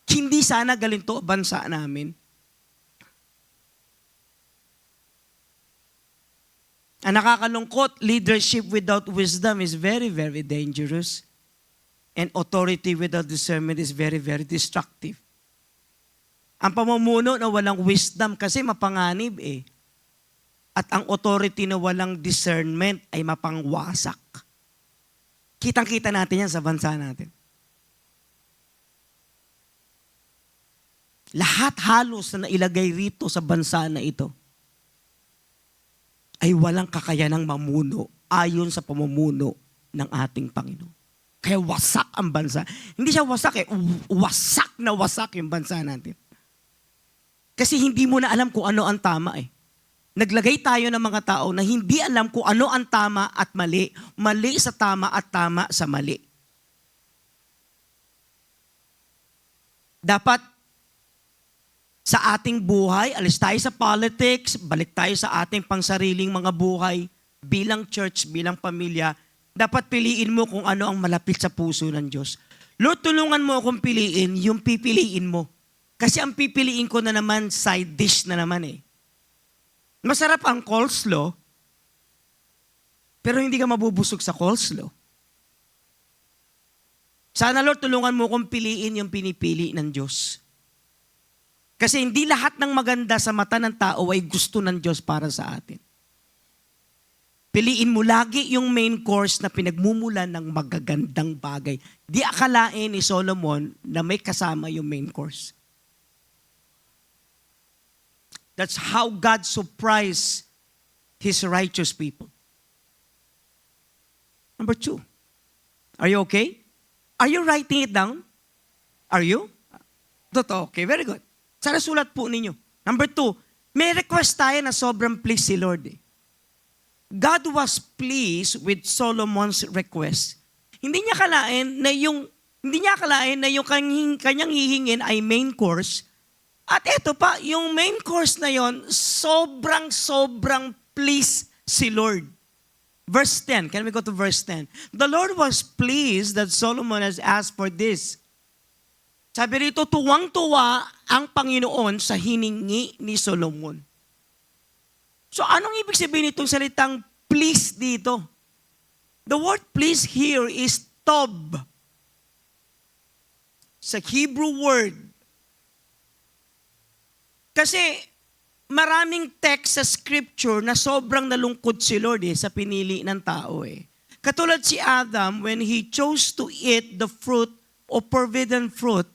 Hindi sana galinto bansa namin. Ang nakakalungkot, leadership without wisdom is very, very dangerous. And authority without discernment is very, very destructive. Ang pamumuno na walang wisdom kasi mapanganib eh. At ang authority na walang discernment ay mapangwasak. Kitang-kita natin yan sa bansa natin. Lahat halos na nailagay rito sa bansa na ito ay walang kakayanang mamuno ayon sa pamumuno ng ating Panginoon. Kaya wasak ang bansa. Hindi siya wasak eh, wasak na wasak yung bansa natin. Kasi hindi mo na alam kung ano ang tama eh. Naglagay tayo ng mga tao na hindi alam kung ano ang tama at mali, mali sa tama at tama sa mali. Dapat sa ating buhay, alis tayo sa politics, balik tayo sa ating pangsariling mga buhay, bilang church, bilang pamilya, dapat piliin mo kung ano ang malapit sa puso ng Diyos. Lord, tulungan mo akong piliin yung pipiliin mo. Kasi ang pipiliin ko na naman, side dish na naman eh. Masarap ang coleslaw, pero hindi ka mabubusog sa coleslaw. Sana Lord, tulungan mo akong piliin yung pinipili ng Diyos. Kasi hindi lahat ng maganda sa mata ng tao ay gusto ng Diyos para sa atin. Piliin mo lagi yung main course na pinagmumulan ng magagandang bagay. Di akalain ni Solomon na may kasama yung main course. That's how God surprised His righteous people. Number 2. Are you okay? Are you writing it down? Are you? Totoo, okay, very good. Sana sulat po ninyo. Number 2, May request tayo na sobrang pleased si Lord eh. God was pleased with Solomon's request. Hindi niya akalain na yung kanyang hihingin ay main course. At eto pa, yung main course na yon, sobrang pleased si Lord. Verse 10, can we go to verse 10? The Lord was pleased that Solomon has asked for this. Sabi rito, tuwang-tuwa ang Panginoon sa hiningi ni Solomon. So anong ibig sabihin itong salitang please dito? The word please here is tob. Sa Hebrew word. Kasi maraming text sa scripture na sobrang nalungkot si Lord sa pinili ng tao Katulad si Adam, when he chose to eat the fruit o forbidden fruit,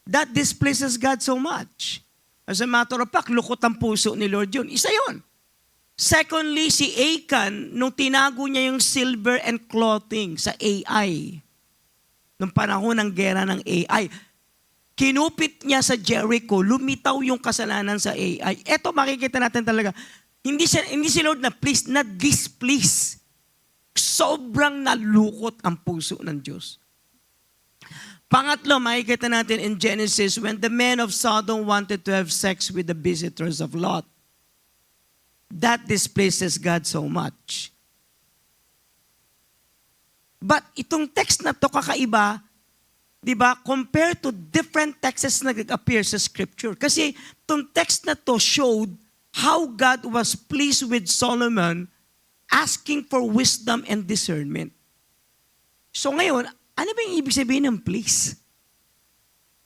that displeases God so much. As a matter of fact, lukot ang puso ni Lord yun. Isa yun. Secondly, si Achan, nung tinago niya yung silver and clothing sa AI, nung panahon ng gera ng AI, kinupit niya sa Jericho, lumitaw yung kasalanan sa AI. Eto makikita natin talaga, hindi si Lord na please, na displease. Sobrang nalukot ang puso ng Diyos. Pangatlo, makikita natin in Genesis, when the men of Sodom wanted to have sex with the visitors of Lot. That displeases God so much. But itong text na to kakaiba, di ba, compared to different texts na nag-appear sa Scripture. Kasi itong text na to showed how God was pleased with Solomon asking for wisdom and discernment. So ngayon, ano ba yung ibig sabihin ng please?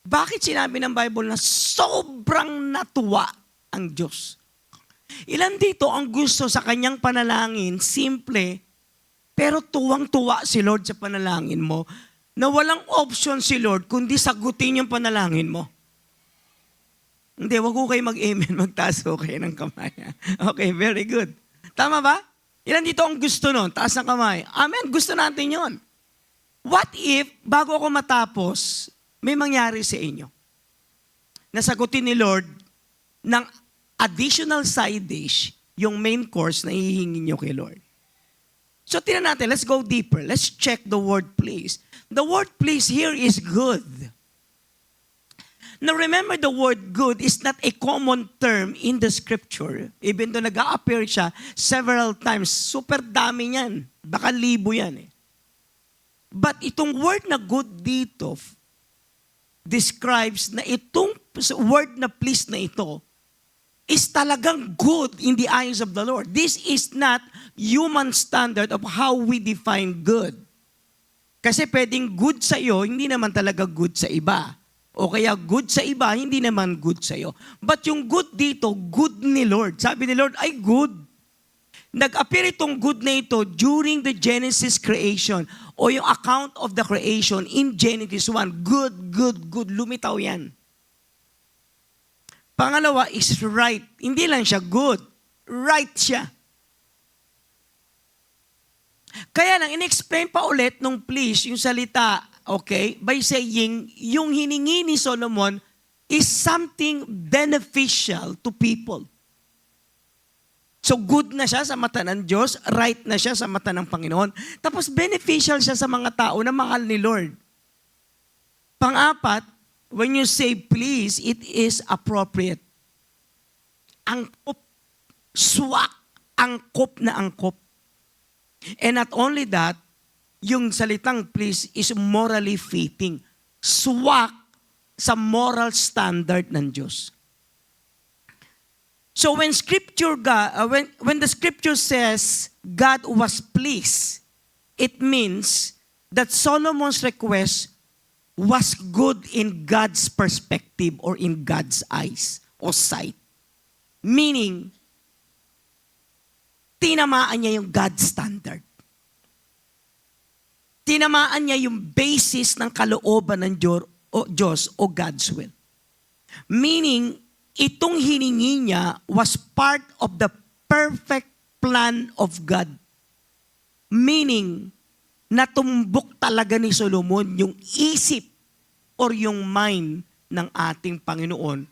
Bakit sinabi ng Bible na sobrang natuwa ang Diyos? Ilan dito ang gusto sa kanyang panalangin, simple, pero tuwang-tuwa si Lord sa panalangin mo, na walang option si Lord kundi sagutin yung panalangin mo? Hindi, wag ko kayo mag-amen, magtaas ko kayo ng kamay. Okay, very good. Tama ba? Ilan dito ang gusto nun? Taas ng kamay. Amen, gusto natin yon. What if, bago ako matapos, may mangyari sa inyo? Nasagutin ni Lord ng additional side dish, yung main course na hihingin nyo kay Lord. So, tingnan natin, let's go deeper. Let's check the word please. The word please here is good. Now, remember the word good is not a common term in the scripture. Even though nag-a-appear siya several times, super dami niyan. Baka libo yan But itong word na good dito describes na itong word na please na ito is talagang good in the eyes of the Lord. This is not human standard of how we define good. Kasi pwedeng good sa iyo, hindi naman talaga good sa iba. O kaya good sa iba, hindi naman good sa iyo. But yung good dito, good ni Lord. Sabi ni Lord, ay good. Nag-appear itong good na ito during the Genesis creation o yung account of the creation in Genesis 1. Good, good, good. Lumitaw yan. Pangalawa is right. Hindi lang siya good. Right siya. Kaya lang, in-explain pa ulit nung please, yung salita, okay, by saying, yung hiningi ni Solomon is something beneficial to people. So good na siya sa mata ng Diyos, right na siya sa mata ng Panginoon, tapos beneficial siya sa mga tao na mahal ni Lord. Pang-apat, when you say please, it is appropriate. Angkop, swak, angkop na angkop. And not only that, yung salitang please is morally fitting. Swak sa moral standard ng Diyos. So when when the scripture says God was pleased, it means that Solomon's request was good in God's perspective or in God's eyes or sight. Meaning, tinamaan niya yung God standard. Tinamaan niya yung basis ng kalooban ng Diyos o God's will. Meaning, itong hiningi niya was part of the perfect plan of God. Meaning, natumbok talaga ni Solomon yung isip or yung mind ng ating Panginoon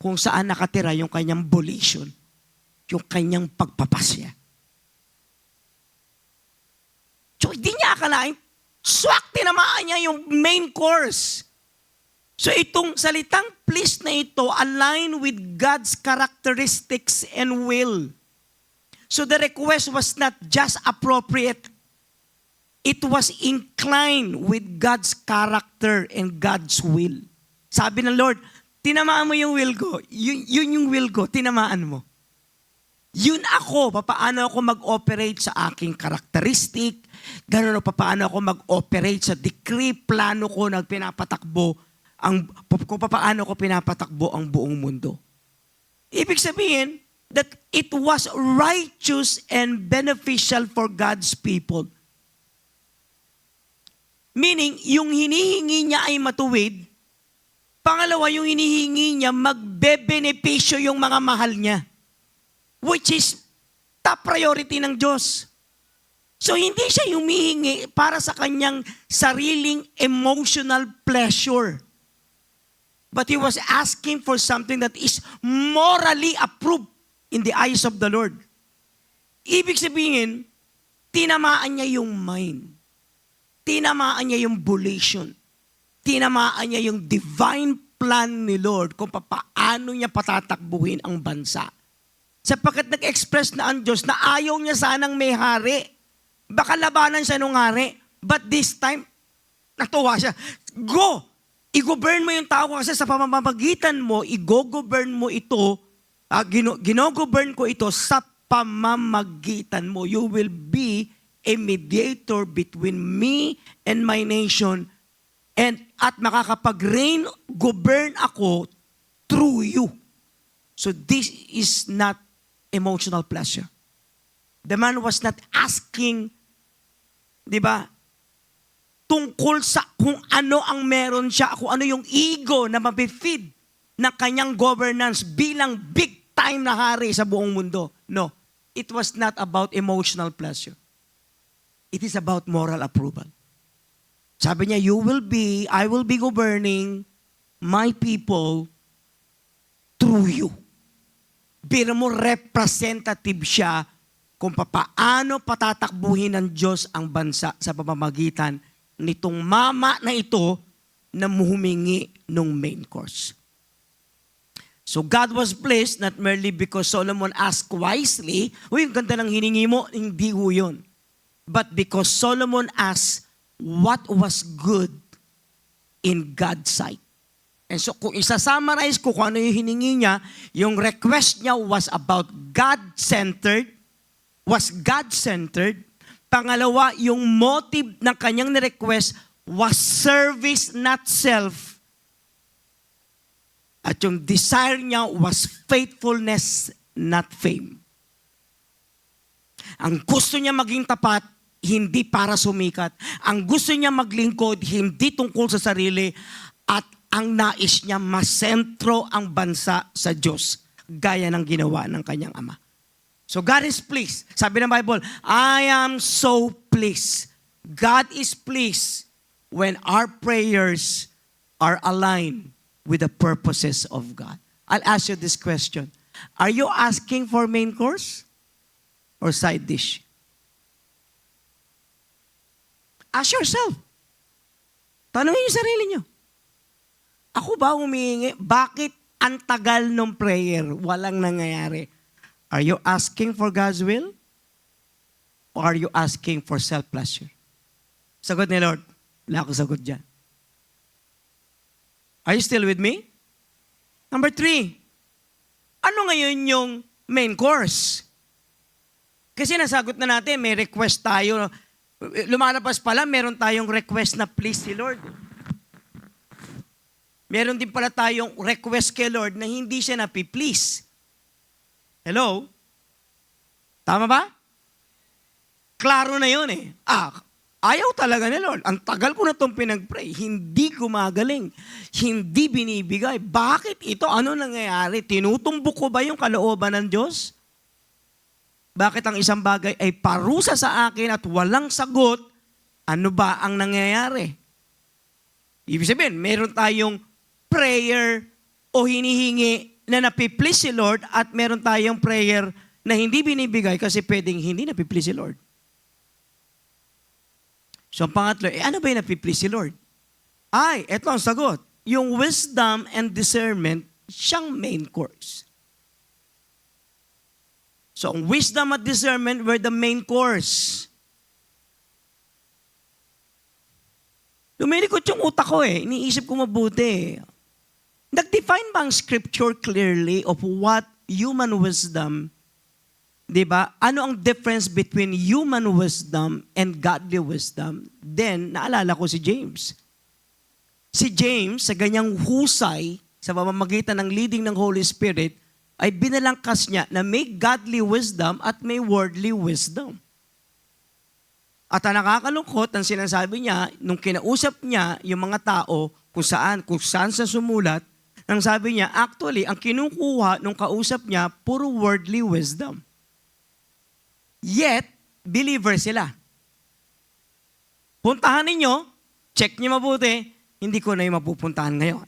kung saan nakatira yung kanyang volition, yung kanyang pagpapasya. So, hindi niya akalain, swak, tinamaan niya yung main course. So, itong salitang please na ito, align with God's characteristics and will. So, the request was not just appropriate. It was inclined with God's character and God's will. Sabi ng Lord, tinamaan mo yung will ko. Yun yung will ko, tinamaan mo. Yun ako, paano ako mag-operate sa aking karakteristik, gano'n paano ako mag-operate sa decree, plano ko na pinapatakbo, kung paano ko pinapatakbo ang buong mundo. Ibig sabihin, that it was righteous and beneficial for God's people. Meaning, yung hinihingi niya ay matuwid, pangalawa, yung hinihingi niya, magbe-benepisyo yung mga mahal niya. Which is top priority ng Diyos. So hindi siya humihingi para sa kanyang sariling emotional pleasure. But he was asking for something that is morally approved in the eyes of the Lord. Ibig sabihin, tinamaan niya yung mind. Tinamaan niya yung volition. Tinamaan niya yung divine plan ni Lord kung paano niya patatakbuhin ang bansa. Sapagkat nag-express na ang Diyos na ayaw niya sanang may hari. Baka labanan siya nung hari. But this time, natuwa siya. Go! I-govern mo yung tao ko kasi sa pamamagitan mo, i-go-govern mo ito, gino-govern ko ito sa pamamagitan mo. You will be a mediator between me and my nation at makakapag-reign, govern ako through you. So this is not emotional pleasure. The man was not asking, di ba, tungkol sa kung ano ang meron siya, kung ano yung ego na mabifeed ng kanyang governance bilang big time na hari sa buong mundo. No, it was not about emotional pleasure. It is about moral approval. Sabi niya, I will be governing my people through you. Biro mo, representative siya kung paano patatakbuhin ng Diyos ang bansa sa pamamagitan nitong mama na ito na humingi ng main course. So God was pleased not merely because Solomon asked wisely, uy, ang ganda ng hiningi mo, hindi ho yun. But because Solomon asked what was good in God's sight. And so kung isa-summarize ko kung ano yung hiningi niya, yung request niya was about God-centered, Pangalawa, yung motive ng kanyang request was service, not self. At yung desire niya was faithfulness, not fame. Ang gusto niya maging tapat, hindi para sumikat. Ang gusto niya maglingkod, hindi tungkol sa sarili. At ang nais niya, masentro ang bansa sa Diyos, gaya ng ginawa ng kanyang ama. So God is pleased. Sabi ng Bible, I am so pleased. God is pleased when our prayers are aligned with the purposes of God. I'll ask you this question. Are you asking for main course or side dish? Ask yourself. Tanungin yung sarili niyo. Ako ba humihingi? Bakit ang tagal ng prayer? Walang nangyayari. Are you asking for God's will? Or are you asking for self-pleasure? Sagot ni Lord, wala akong sagot dyan. Are you still with me? Number 3, ano ngayon yung main course? Kasi nasagot na natin, may request tayo. Lumalabas pala, meron tayong request na please si Lord. Meron din pala tayong request kay Lord na hindi siya napi-please. Hello? Tama ba? Klaro na yun eh. Ayaw talaga ni Lord. Ang tagal ko na itong pinag-pray. Hindi gumagaling. Hindi binibigay. Bakit ito? Ano nangyayari? Tinutumbok ko ba yung kalooban ng Diyos? Bakit ang isang bagay ay parusa sa akin at walang sagot? Ano ba ang nangyayari? Ibig sabihin, meron tayong prayer o hinihingi na napiplease si Lord at meron tayong prayer na hindi binibigay kasi pwedeng hindi napiplease si Lord. So, ang pangatlo, ano ba yung napiplease si Lord? Ay, eto ang sagot. Yung wisdom and discernment, siyang main course. So, ang wisdom at discernment were the main course. Lumilikot yung utak ko iniisip ko mabuti. Nag-define ba ang scripture clearly of what human wisdom, di ba? Ano ang difference between human wisdom and godly wisdom? Then, naalala ko si James. Si James, sa ganyang husay, sa pamamagitan ng leading ng Holy Spirit, ay binalangkas niya na may godly wisdom at may worldly wisdom. At ang nakakalungkot, ang sinasabi niya, nung kinausap niya yung mga tao, kung saan sa sumulat, ang sabi niya, actually, ang kinukuha nung kausap niya, puro worldly wisdom. Yet, believer sila. Puntahan ninyo, check niyo mabuti, hindi ko na yung mapupuntahan ngayon.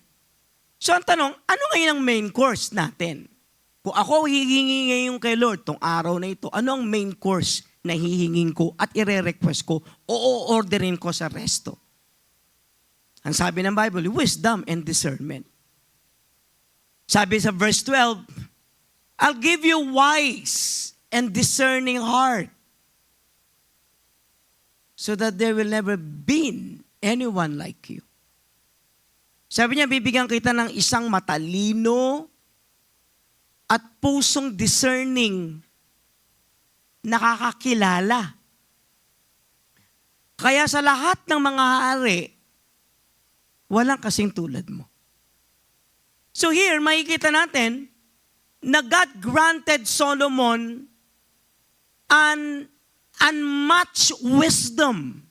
So, ang tanong, ano ngayon ang main course natin? Kung ako hihingi ngayon kay Lord, tong araw na ito, ano ang main course na hihingin ko at ire-request ko o orderin ko sa resto? Ang sabi ng Bible, wisdom and discernment. Sabi sa verse 12, I'll give you wise and discerning heart so that there will never be anyone like you. Sabi niya, bibigyan kita ng isang matalino at pusong discerning, nakakakilala. Kaya sa lahat ng mga hari, walang kasing tulad mo. So here, makikita natin na God granted Solomon an unmatched wisdom,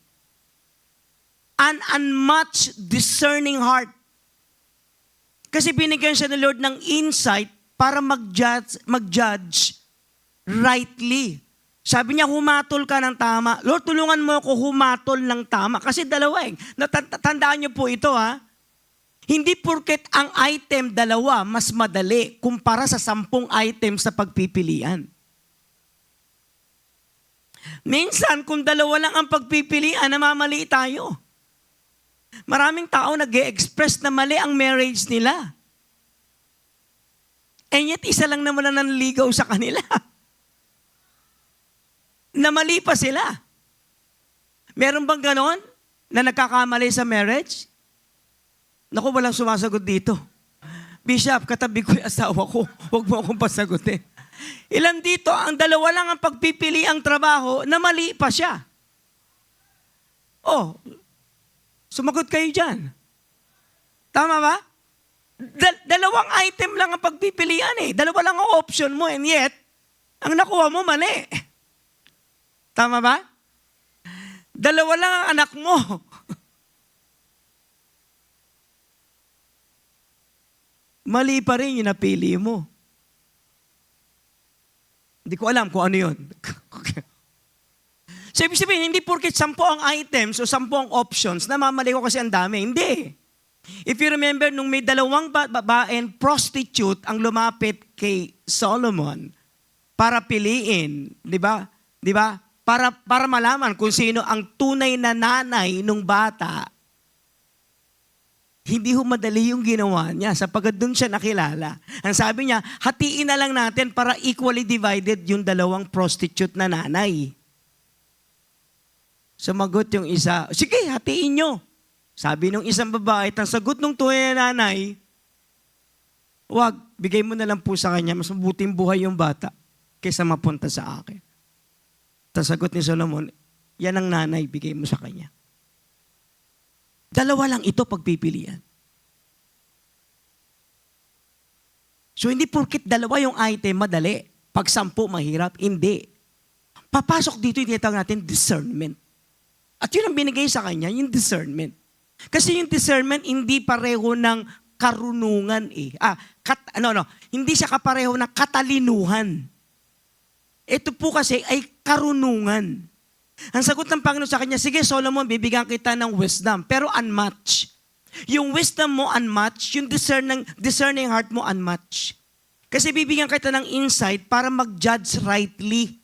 an unmatched discerning heart. Kasi binigyan siya ng Lord ng insight para mag-judge rightly. Sabi niya, humatol ka ng tama. Lord, tulungan mo ako humatol ng tama. Kasi dalawa Tandaan niyo po ito Hindi porket ang item dalawa mas madali kumpara sa 10 items sa pagpipilian. Minsan, kung dalawa lang ang pagpipilian, namamali tayo. Maraming tao nag-e-express na mali ang marriage nila. And yet, isa lang naman na nanligaw sa kanila. Namali pa sila. Meron bang ganon na nagkakamali sa marriage? Naku, walang sumasagot dito. Bishop, katabi ko yung asawa ko. Huwag mo akong pasagutin. Ilan dito, ang dalawa lang ang pagpipili ang trabaho, na mali pa siya. Oh, sumagot kayo dyan. Tama ba? Dalawang item lang ang pagpipilian Dalawa lang ang option mo and yet, ang nakuha mo mali. Tama ba? Dalawa lang ang anak mo. Mali pa rin yung napili mo. Hindi ko alam kung ano yun. So, ibig sabihin, hindi porket 10 ang items o 10 ang options, namamali ko kasi ang dami. Hindi. If you remember, nung may 2 babaeng prostitute ang lumapit kay Solomon para piliin, di ba? Di ba? Para malaman kung sino ang tunay na nanay ng bata. Hindi madali yung ginawa niya sapagkat doon siya nakilala. Ang sabi niya, hatiin na lang natin para equally divided yung 2 prostitute na nanay. Sumagot yung isa, sige, hatiin nyo. Sabi nung isang babae, ang sagot nung tunay na nanay, wag, bigay mo na lang po sa kanya, mas mabuting buhay yung bata kaysa mapunta sa akin. Ang sagot ni Solomon, yan ang nanay, bigay mo sa kanya. 2 lang ito pagpipilian. So hindi porkit 2 yung item, madali. Pag 10, mahirap. Hindi. Papasok dito yung tinatawag natin discernment. At yun ang binigay sa kanya, yung discernment. Kasi yung discernment, hindi pareho ng karunungan Hindi siya kapareho ng katalinuhan. Ito po kasi ay karunungan. Ang sagot ng Panginoon sa kanya, sige Solomon, bibigyan kita ng wisdom, pero unmatched. Yung wisdom mo unmatched, yung discerning heart mo unmatched. Kasi bibigyan kita ng insight para mag-judge rightly.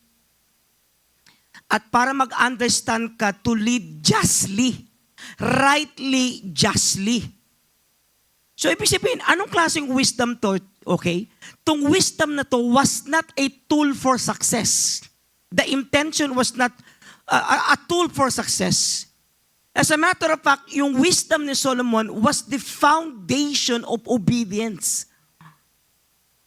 At para mag-understand ka to lead justly. Rightly, justly. So, ibig sabihin, anong klaseng wisdom to? Okay? Tung wisdom na to was not a tool for success. The intention was not a tool for success. As a matter of fact, yung wisdom ni Solomon was the foundation of obedience.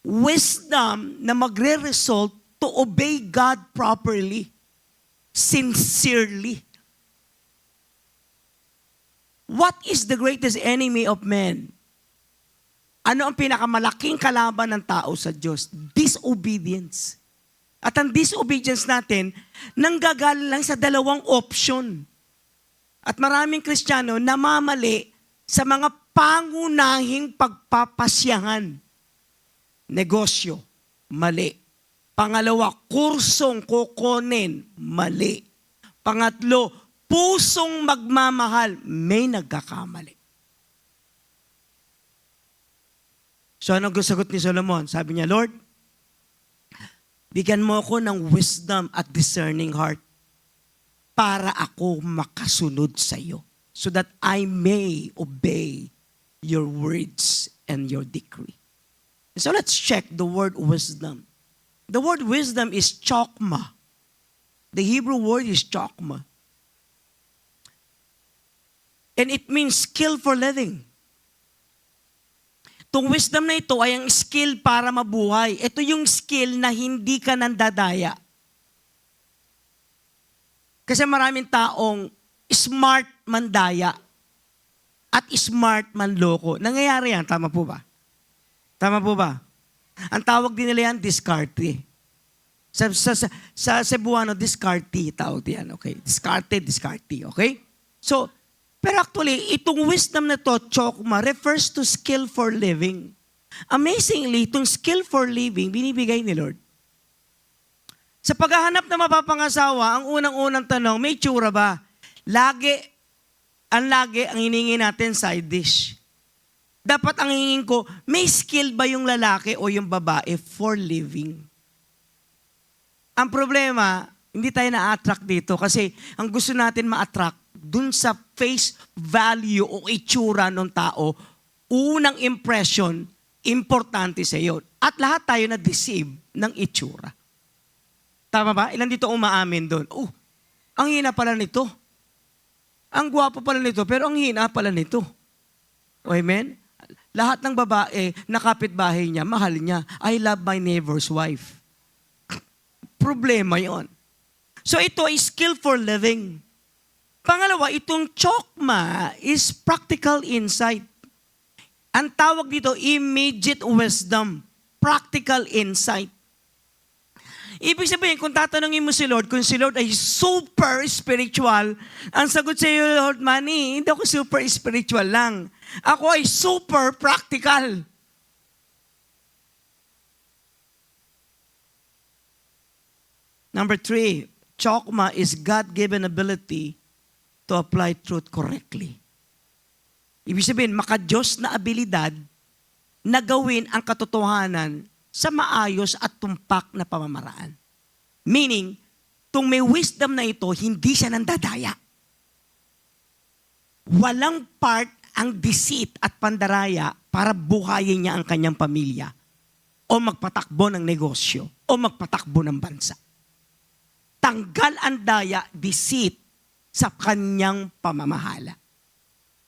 Wisdom na magre-result to obey God properly, sincerely. What is the greatest enemy of man? Ano ang pinakamalaking kalaban ng tao sa Diyos? Disobedience. At ang disobedience natin, nanggagaling lang sa dalawang option. At maraming Kristiyano namamali sa mga pangunahing pagpapasyahan. Negosyo, mali. Pangalawa, kursong kukunin, mali. Pangatlo, pusong magmamahal, may nagkakamali. So anong sagot ni Solomon? Sabi niya, Lord, bigyan mo ako ng wisdom at discerning heart para ako makasunod sa iyo so that I may obey your words and your decree. So let's check the word wisdom. The word wisdom is chokmah. The Hebrew word is chokmah. And it means skill for living. Itong wisdom na ito ay ang skill para mabuhay. Ito yung skill na hindi ka nandadaya. Kasi maraming taong smart mandaya at smart manloko. Nangyayari yan, tama po ba? Tama po ba? Ang tawag din nila yan, diskarte. Sa Cebuano, diskarte, tawag yan, okay? Diskarte, okay? So, pero actually, itong wisdom na to, chokma, refers to skill for living. Amazingly, itong skill for living, binibigay ni Lord. Sa paghahanap na mapapangasawa, ang unang-unang tanong, may tsura ba? Lagi ang hiningi natin side dish. Dapat ang hingin ko, may skill ba yung lalaki o yung babae for living? Ang problema, hindi tayo na-attract dito kasi ang gusto natin ma-attract dun sa face value o itsura ng tao, unang impression, importante sa iyo. At lahat tayo na-deceive ng itsura. Tama ba? Ilan dito umaamin doon? Ang hina pala nito. Ang gwapo pala nito, pero ang hina pala nito. Amen? Lahat ng babae na kapitbahay niya, mahal niya. I love my neighbor's wife. Problema yon. So ito ay skill for living. Pangalawa, itong chokma is practical insight. Ang tawag dito, immediate wisdom. Practical insight. Ibig sabihin, kung tatanungin mo si Lord, kung si Lord ay super spiritual, ang sagot sa iyo, Lord, Manny, hindi ako super spiritual lang. Ako ay super practical. Number 3, chokma is God-given ability to apply truth correctly. Ibig sabihin, maka-Diyos na abilidad na gawin ang katotohanan sa maayos at tumpak na pamamaraan. Meaning, kung may wisdom na ito, hindi siya nandadaya. Walang part ang deceit at pandaraya para buhayin niya ang kanyang pamilya o magpatakbo ng negosyo o magpatakbo ng bansa. Tanggal ang daya, deceit sa kanyang pamamahala.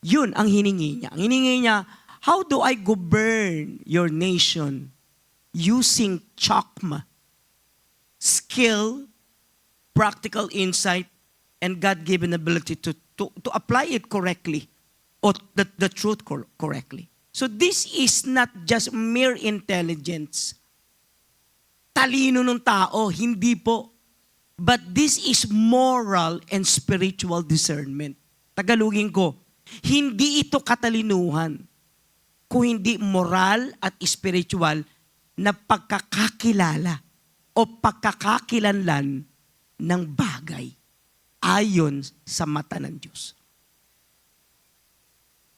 Yun ang hiningi niya. Ang hiningi niya, how do I govern your nation using chokma? Skill, practical insight, and God-given ability to apply it correctly or the truth correctly. So this is not just mere intelligence. Talino ng tao, hindi po. But this is moral and spiritual discernment. Tagalogin ko, hindi ito katalinuhan, kung hindi moral at spiritual na pagkakakilala o pagkakakilanlan ng bagay ayon sa mata ng Diyos.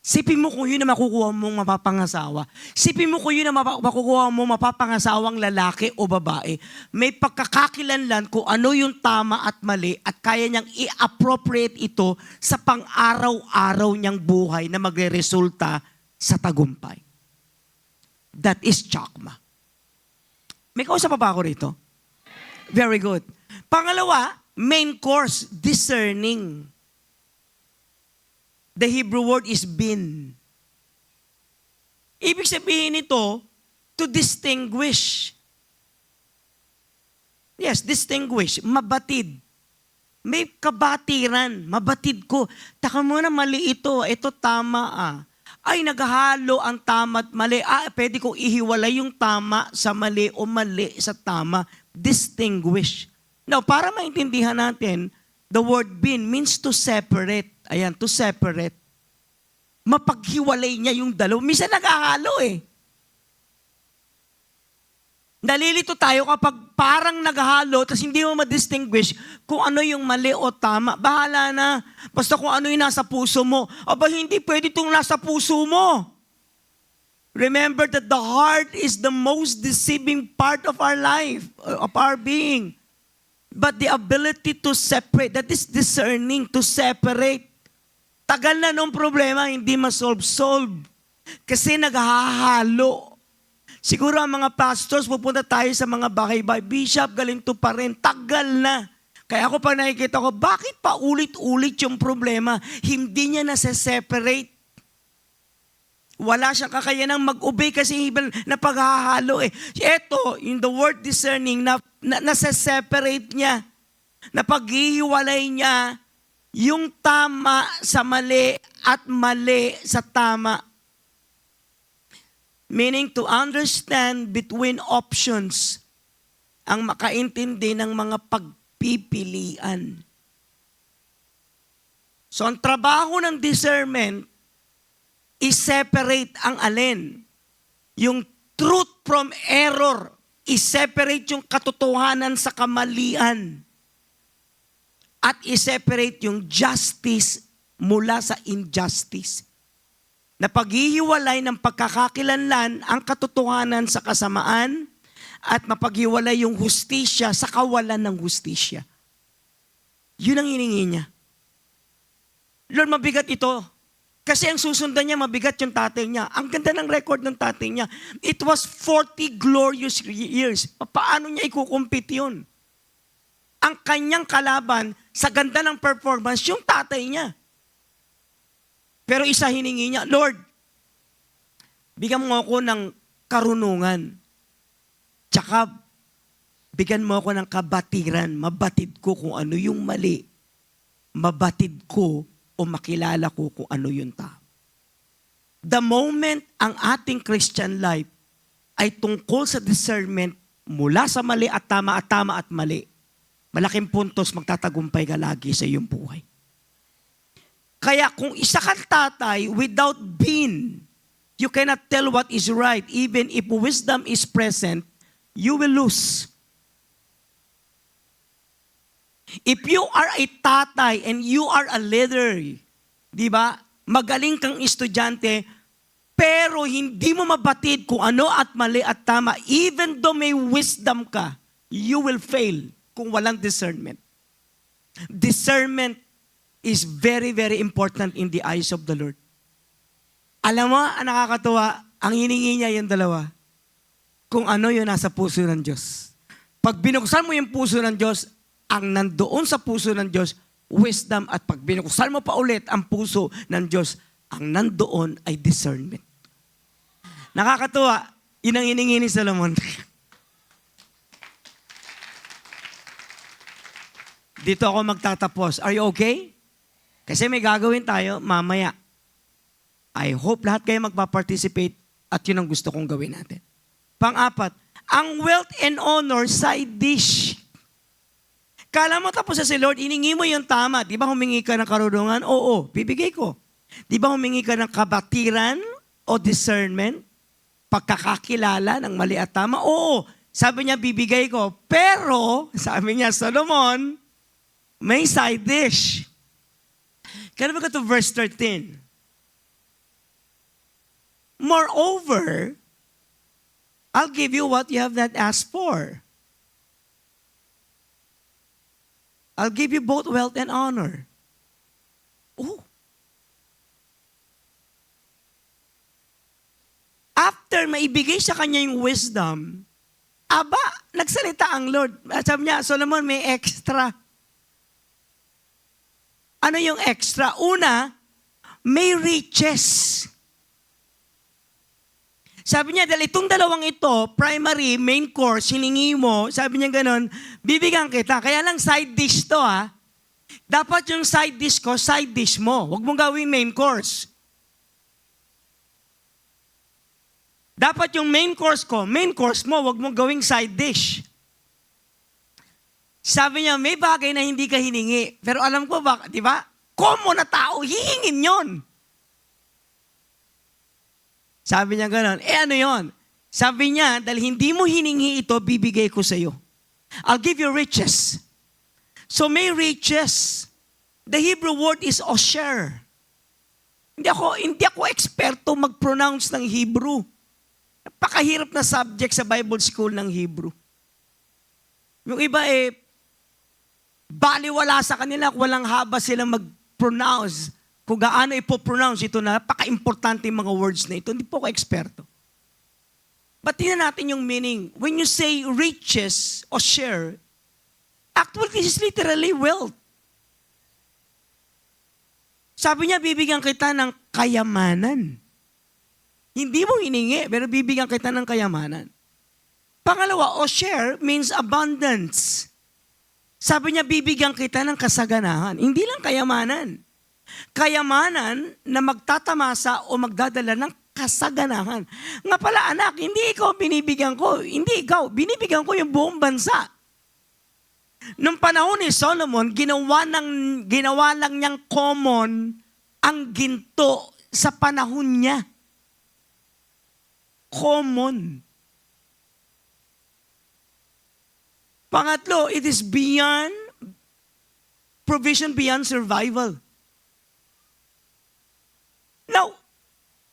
Sipin mo kung yun na makukuha mong mapapangasawa. Sipin mo kung yun na makukuha mong mapapangasawang lalaki o babae. May pagkakakilanlan kung ano yung tama at mali at kaya niyang i-appropriate ito sa pang-araw-araw niyang buhay na magre-resulta sa tagumpay. That is chakma. May kausap pa ba ako rito? Very good. Pangalawa, main course, discerning. The Hebrew word is bin. Ibig sabihin nito, to distinguish. Yes, distinguish. Mabatid. May kabatiran. Mabatid ko. Taka mo na, mali ito. Ito tama Ay, naghahalo ang tama at mali. Pwede ko ihiwalay yung tama sa mali o mali sa tama. Distinguish. Now, para maintindihan natin, the word bin means to separate. Ayan, to separate. Mapaghiwalay niya yung dalawa. Minsan naghahalo Nalilito tayo kapag parang naghahalo tapos hindi mo ma-distinguish kung ano yung mali o tama. Bahala na. Basta kung ano yung nasa puso mo. Aba, hindi pwede itong nasa puso mo. Remember that the heart is the most deceiving part of our life, of our being. But the ability to separate, that is discerning, to separate. Tagal na nung problema, hindi ma-solve. Kasi naghahalo. Siguro ang mga pastors, pupunta tayo sa mga bahay-bahay. Bishop, galinto pa rin. Tagal na. Kaya ako pag nakikita ko, bakit pa ulit-ulit yung problema? Hindi niya nasa-separate. Wala siyang kakayanang mag-obey kasi napaghahalo Ito, in the word discerning, nasa-separate niya. Napaghihiwalay niya yung tama sa mali at mali sa tama. Meaning to understand between options ang makaintindi ng mga pagpipilian. So ang trabaho ng discernment is-separate ang alin. Yung truth from error. I-separate yung katotohanan sa kamalian. At i-separate yung justice mula sa injustice. Na paghihiwalay ng pagkakakilanlan ang katotohanan sa kasamaan at mapaghiwalay yung hustisya sa kawalan ng hustisya. Yun ang hiningi niya. Lord, mabigat ito. Kasi ang susundan niya, mabigat yung tatay niya. Ang ganda ng record ng tatay niya. It was 40 glorious years. Paano niya ikukumpit yun? Ang kanyang kalaban, sa ganda ng performance, yung tatay niya. Pero isa hiningi niya, Lord, bigyan mo ako ng karunungan. Tsaka, bigyan mo ako ng kabatiran. Mabatid ko kung ano yung mali. Mabatid ko o makilala ko kung ano yung tao. The moment ang ating Christian life ay tungkol sa discernment mula sa mali at tama at mali, malaking puntos magtatagumpay ka lagi sa iyong buhay. Kaya kung isa kang tatay, without being, you cannot tell what is right. Even if wisdom is present, you will lose. If you are a tatay and you are a leader, di ba? Magaling kang estudyante, pero hindi mo mabatid kung ano at mali at tama, even though may wisdom ka, you will fail kung walang discernment. Discernment is very, very important in the eyes of the Lord. Alam mo, ang nakakatuwa, ang hiningi niya yung dalawa, kung ano yung nasa puso ng Diyos. Pag binuksan mo yung puso ng Diyos, ang nandoon sa puso ng Diyos, wisdom, at pag binuksan mo pa ulit ang puso ng Diyos, ang nandoon ay discernment. Nakakatuwa, yun ang hiningi ni Solomon. Dito ako magtatapos. Are you okay? Kasi may gagawin tayo mamaya. I hope lahat kayo magpa-participate at yun ang gusto kong gawin natin. Pang-apat, ang wealth and honor side dish. Kala mo tapos sa si Lord, iningi mo yung tama. Di ba humingi ka ng karunungan? Oo, bibigay ko. Di ba humingi ka ng kabatiran o discernment? Pagkakakilala ng mali at tama? Oo, sabi niya bibigay ko. Pero, sabi niya, Solomon, may side dish. Can we go to verse 13? Moreover, I'll give you what you have not asked for. I'll give you both wealth and honor. Oh. After maibigay sa kanya yung wisdom, nagsalita ang Lord. Sabi niya, Solomon, may extra. Ano yung extra? Una, may riches. Sabi niya, dahil itong dalawang ito, primary, main course, hiningi mo, sabi niya ganon, bibigyan kita. Kaya lang side dish to ha. Dapat yung side dish ko, side dish mo. Huwag mong gawing main course. Dapat yung main course ko, main course mo, huwag mong gawing side dish. Sabi niya, may bagay na hindi ka hiningi. Pero alam ko ba, di ba? Common na tao, hihingin yon. Sabi niya gano'n, ano yon? Sabi niya, dahil hindi mo hiningi ito, bibigay ko sa iyo. I'll give you riches. So may riches. The Hebrew word is osher. Hindi ako eksperto mag-pronounce ng Hebrew. Napakahirap na subject sa Bible school ng Hebrew. Yung iba baliwala sa kanila, walang haba silang mag-pronounce. Kung gaano ipopronounce ito na napaka-importante yung mga words na ito. Hindi po ako eksperto. But tingnan natin yung meaning. When you say riches or share, actually this is literally wealth. Sabi niya, bibigyan kita ng kayamanan. Hindi mo hiningi, pero bibigyan kita ng kayamanan. Pangalawa, o share means abundance. Sabi niya, bibigyan kita ng kasaganahan. Hindi lang kayamanan. Kayamanan na magtatamasa o magdadala ng kasaganahan. Nga pala anak, hindi ikaw binibigyan ko. Hindi ikaw, binibigyan ko yung buong bansa. Nung panahon ni Solomon, ginawa lang niyang common ang ginto sa panahon niya. Common. Pangatlo, it is beyond provision, beyond survival. Now,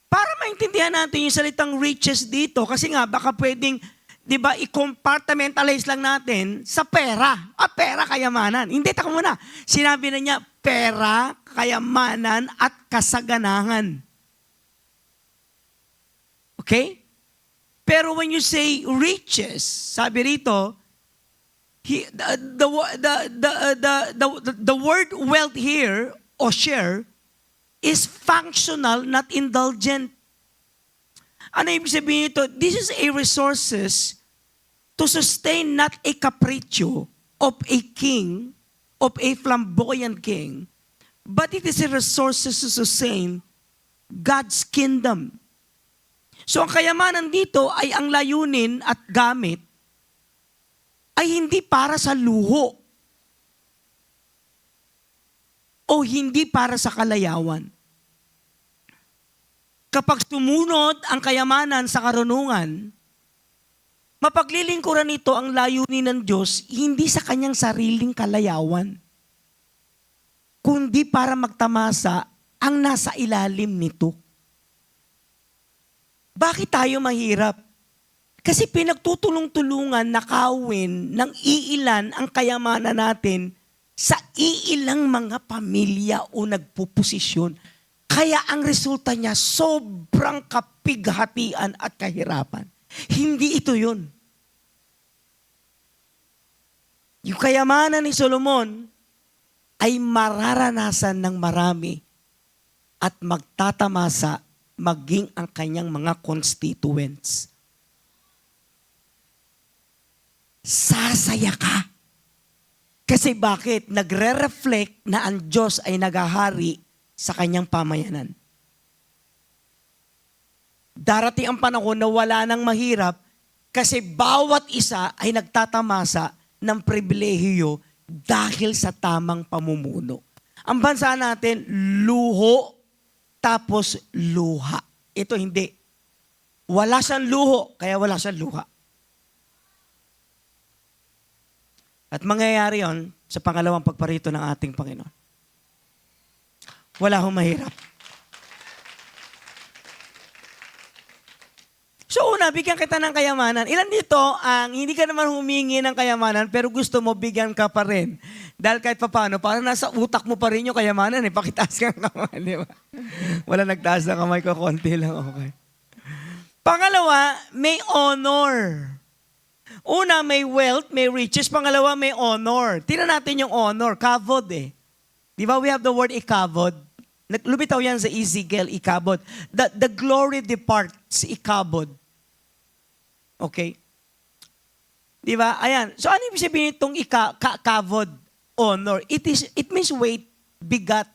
para maintindihan natin yung salitang riches dito, kasi nga baka pwedeng, di ba, i-compartmentalize lang natin sa pera. Pera, kayamanan. Hindi, taka muna. Sinabi na niya, pera, kayamanan, at kasaganahan. Okay? Pero when you say riches, sabi rito, the word wealth here, o share, is functional, not indulgent. Ano ibig sabihin ito? This is a resources to sustain not a capriccio of a king, of a flamboyant king, but it is a resources to sustain God's kingdom. So ang kayamanan dito ay ang layunin at gamit ay hindi para sa luho o hindi para sa kalayawan. Kapag sumunod ang kayamanan sa karunungan, mapaglilingkuran nito ang layunin ng Diyos hindi sa kanyang sariling kalayawan, kundi para magtamasa ang nasa ilalim nito. Bakit tayo mahirap? Kasi pinagtutulong-tulungan, nakawin ng iilan ang kayamanan natin sa iilang mga pamilya o nagpuposisyon. Kaya ang resulta niya, sobrang kapighatian at kahirapan. Hindi ito yun. Yung kayamanan ni Solomon ay mararanasan ng marami at magtatamasa maging ang kanyang mga constituents. Sasaya ka. Kasi bakit? Nagre-reflect na ang Diyos ay naghahari sa kanyang pamayanan. Darating ang panahon na wala nang mahirap kasi bawat isa ay nagtatamasa ng pribilehiyo dahil sa tamang pamumuno. Ang bansa natin, luho tapos luha. Ito hindi. Wala siyang luho, kaya wala siyang luha. At mangyayari yon sa pangalawang pagparito ng ating Panginoon. Wala hong mahirap. Una, bigyan kita ng kayamanan. Ilan dito ang hindi ka naman humingi ng kayamanan pero gusto mo bigyan ka pa rin? Dahil kahit paano, parang nasa utak mo pa rin yung kayamanan eh. Pakitaas ka ng kamay, di ba? Wala nagtaas ng kamay ko, konti lang, okay. Pangalawa, may honor. Una, may wealth, may riches. Pangalawa, may honor. Tingnan natin yung honor. Kavod eh. Di ba we have the word ikavod? Lumitaw yan sa Ezekiel, ikabod. The glory departs, ikabod. Okay? Di ba? Ayan. So ano ibig sabihin itong kavod? Honor. It means weight, bigat.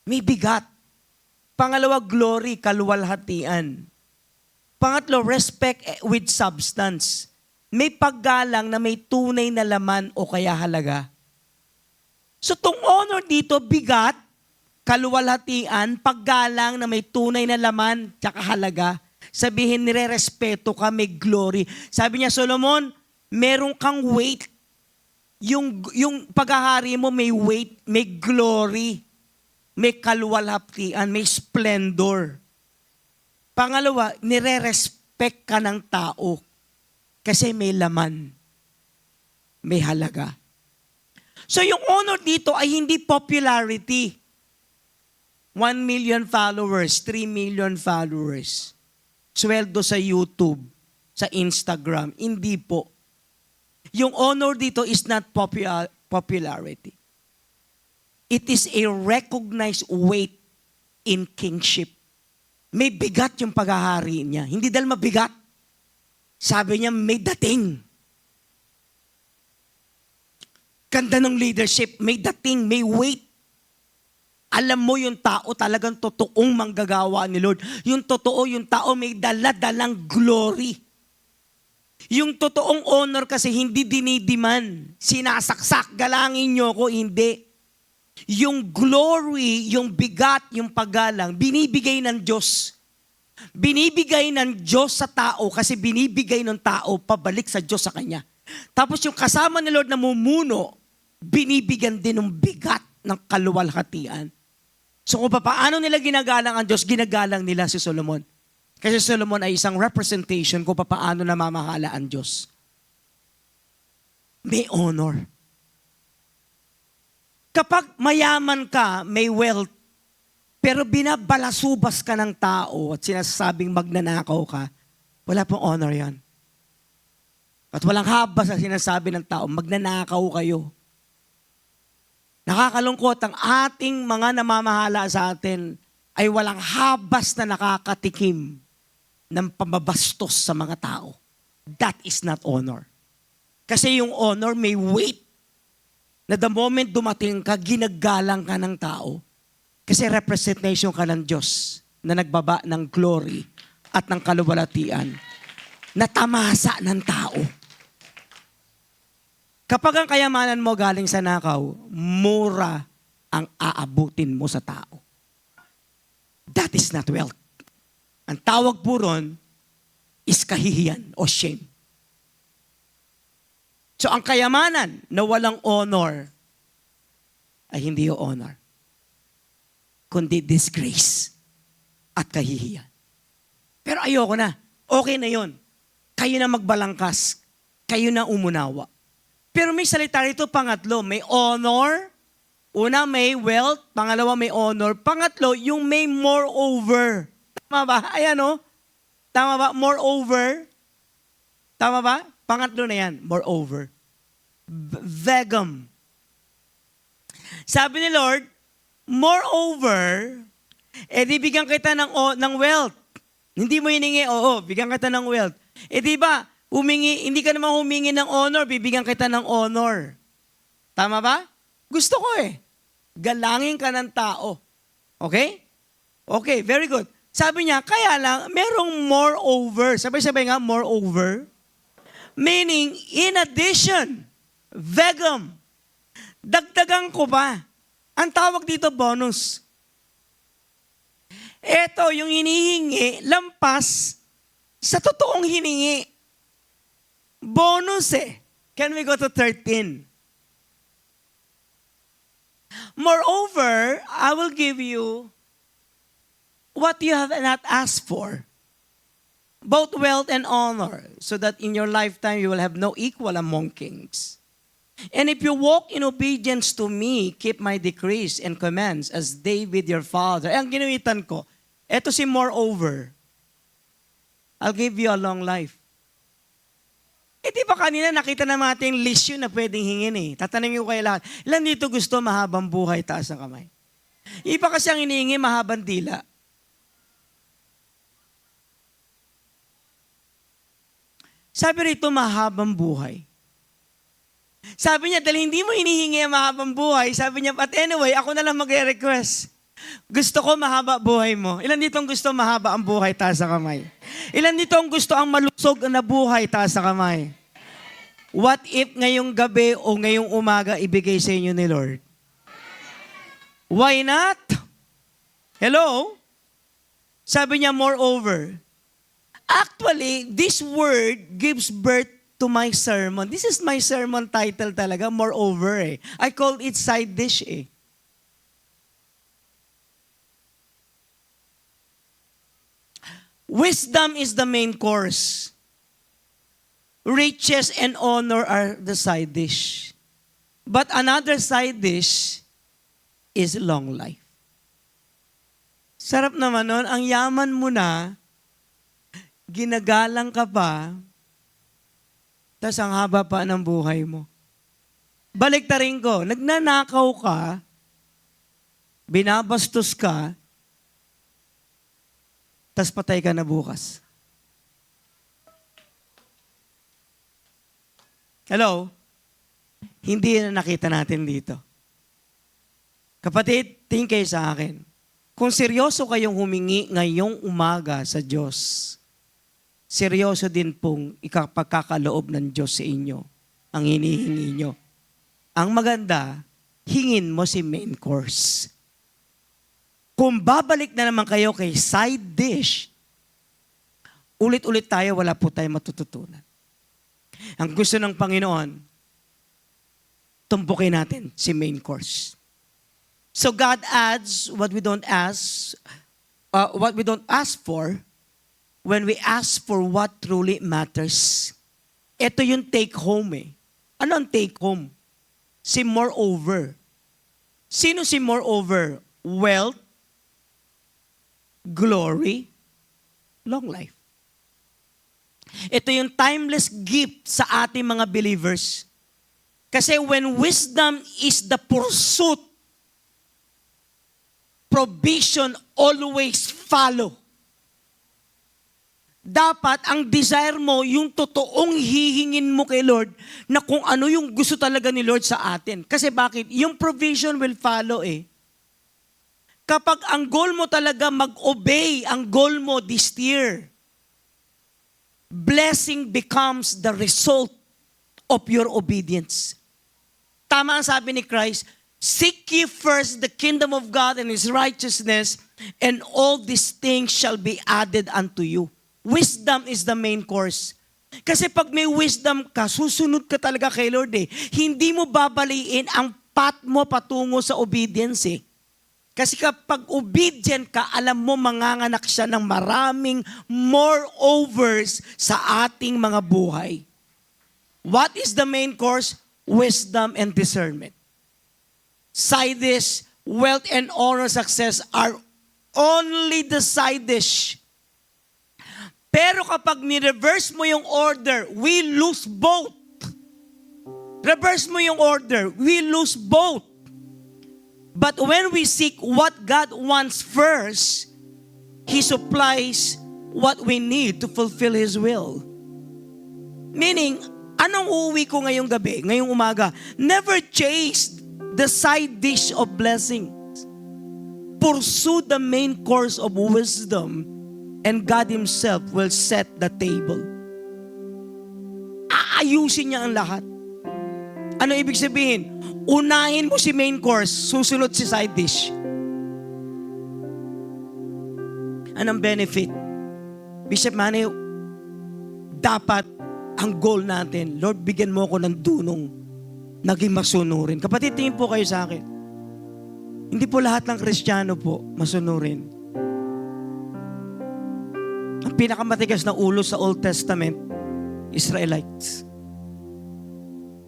May bigat. Pangalawa, glory, kaluwalhatian. Pangatlo, respect with substance. May paggalang na may tunay na laman o kaya halaga. So itong honor dito, bigat, kaluwalhatian, paggalang na may tunay na laman, tsaka halaga. Sabihin, nire-respeto ka, may glory. Sabi niya, Solomon, meron kang weight. Yung paghahari mo may weight, may glory, may kaluwalhatian, may splendor. Pangalawa, nire-respect ka ng tao kasi may laman, may halaga. So yung honor dito ay hindi popularity. 1 million followers, 3 million followers. Sweldo sa YouTube, sa Instagram. Hindi po. Yung honor dito is not popularity. It is a recognized weight in kingship. May bigat yung paghahari niya. Hindi dahil mabigat. Sabi niya, may dating. Ganda ng leadership, may dating, may weight. Alam mo yung tao talagang totoong manggagawa ni Lord. Yung totoo, yung tao may dala-dalang glory. Yung totoong honor kasi hindi dinidiman. Sinasaksak, galangin nyo ko, hindi. Yung glory, yung bigat, yung paggalang, binibigay ng Diyos. Binibigay ng Diyos sa tao kasi binibigay ng tao pabalik sa Diyos sa Kanya. Tapos yung kasama ni Lord na mumuno, binibigyan din ng bigat ng kaluwalhatian. So kung paano nila ginagalang ang Diyos, ginagalang nila si Solomon. Kasi Solomon ay isang representation kung paano namamahala ang Diyos. May honor. Kapag mayaman ka, may wealth, pero binabalasubas ka ng tao at sinasabing magnanakaw ka, wala pong honor yan. At walang habas sa sinasabi ng tao, magnanakaw kayo. Nakakalungkot ang ating mga namamahala sa atin ay walang habas na nakakatikim ng pambabastos sa mga tao. That is not honor. Kasi yung honor may weight na the moment dumating ka, ginagalang ka ng tao. Kasi representation ka ng Diyos na nagbaba ng glory at ng kaluwalhatian na tamasa ng tao. Kapag ang kayamanan mo galing sa nakaw, mura ang aabutin mo sa tao. That is not wealth. Ang tawag po ron is kahihiyan o shame. So ang kayamanan na walang honor ay hindi yung honor, kundi disgrace at kahihiyan. Pero ayoko na. Okay na yon. Kayo na magbalangkas. Kayo na umunawa. Pero may salita rito, pangatlo, may honor. Una, may wealth. Pangalawa, may honor. Pangatlo, yung may moreover. Tama ba? Ayan o. Tama ba? Moreover. Tama ba? Pangatlo na yan, moreover. Vegam. Sabi ni Lord, moreover, di bigyan kita ng wealth. Hindi mo hiningi, oo, bigyan kita ng wealth. Di ba, hindi ka naman humingi ng honor, bibigyan kita ng honor. Tama ba? Gusto ko eh. Galangin ka ng tao. Okay? Okay, very good. Sabi niya, kaya lang, merong moreover. Sabay-sabay nga, moreover. Meaning, in addition, vegam. Dagdagan ko ba? Ang tawag dito, bonus. Ito, yung hinihingi, lampas sa totoong hiningi. Bonus eh. Can we go to 13? Moreover, I will give you what you have not asked for. both wealth and honor, so that in your lifetime you will have no equal among kings. And if you walk in obedience to me, keep my decrees and commands as David your father. Ang ginuwitan ko, eto si moreover, I'll give you a long life. Eh di ba kanina nakita na natin list yun na pwedeng hingin eh. Tatanungin ko kayo lahat, ilan dito gusto mahabang buhay, taas ang kamay? Iba kasi ang hinihingi, mahabang dila. Sabi rito, mahabang buhay. Sabi niya, dahil hindi mo hinihingi ang mahabang buhay, sabi niya, but anyway, ako na lang magre-request. Gusto ko mahaba buhay mo. Ilan dito ang gusto mahaba ang buhay, taas sa kamay? Ilan dito ang gusto ang malusog na buhay, taas sa kamay? What if ngayong gabi o ngayong umaga ibigay sa inyo ni Lord? Why not? Hello? Sabi niya, moreover. Actually, this word gives birth to my sermon. This is my sermon title talaga, moreover eh. I call it side dish eh. Wisdom is the main course. Riches and honor are the side dish. But another side dish is long life. Sarap naman nun, ang yaman mo na, ginagalang ka pa, tas ang haba pa ng buhay mo. Baliktarin ko, nagnanakaw ka, binabastos ka, tas patay ka na bukas. Hello? Hindi na nakita natin dito. Kapatid, tingin kayo sa akin. Kung seryoso kayong humingi ngayong umaga sa Diyos, seryoso din pong ikapagkakaloob ng Diyos sa inyo ang hinihingi nyo. Ang maganda, hingin mo si main course. Kung babalik na naman kayo kay side dish, ulit-ulit tayo, wala po tayo matututunan. Ang gusto ng Panginoon, tumpukin natin si main course. So God adds what we don't ask for, when we ask for what truly matters. Ito yung take home eh. Ano ang take home? Si moreover. Sino si moreover? Wealth, glory, long life. Ito yung timeless gift sa ating mga believers. Kasi when wisdom is the pursuit, provision always follow. Dapat ang desire mo, yung totoong hihingin mo kay Lord na kung ano yung gusto talaga ni Lord sa atin. Kasi bakit? Yung provision will follow eh. Kapag ang goal mo talaga mag-obey, ang goal mo this year, blessing becomes the result of your obedience. Tama ang sabi ni Christ, seek ye first the kingdom of God and His righteousness, and all these things shall be added unto you. Wisdom is the main course. Kasi pag may wisdom ka, susunod ka talaga kay Lord eh. Hindi mo babaliin ang path mo patungo sa obedience eh. Kasi kapag obedient ka, alam mo manganganak siya ng maraming moreovers sa ating mga buhay. What is the main course? Wisdom and discernment. Side dish, wealth and honor, success are only the side dish. Pero kapag ni-reverse mo yung order, we lose both. Reverse mo yung order, we lose both. But when we seek what God wants first, He supplies what we need to fulfill His will. Meaning, anong uuwi ko ngayong gabi, ngayong umaga? Never chase the side dish of blessings. Pursue the main course of wisdom, and God Himself will set the table. Aayusin niya ang lahat. Ano ibig sabihin? Unahin mo si main course, susunod si side dish. Anong benefit? Bishop Manny, dapat ang goal natin, Lord, bigyan mo ako ng dunong naging masunurin. Kapatid, tingin po kayo sa akin. Hindi po lahat ng Kristiyano po masunurin. Ang pinakamatigas na ulo sa Old Testament, Israelites.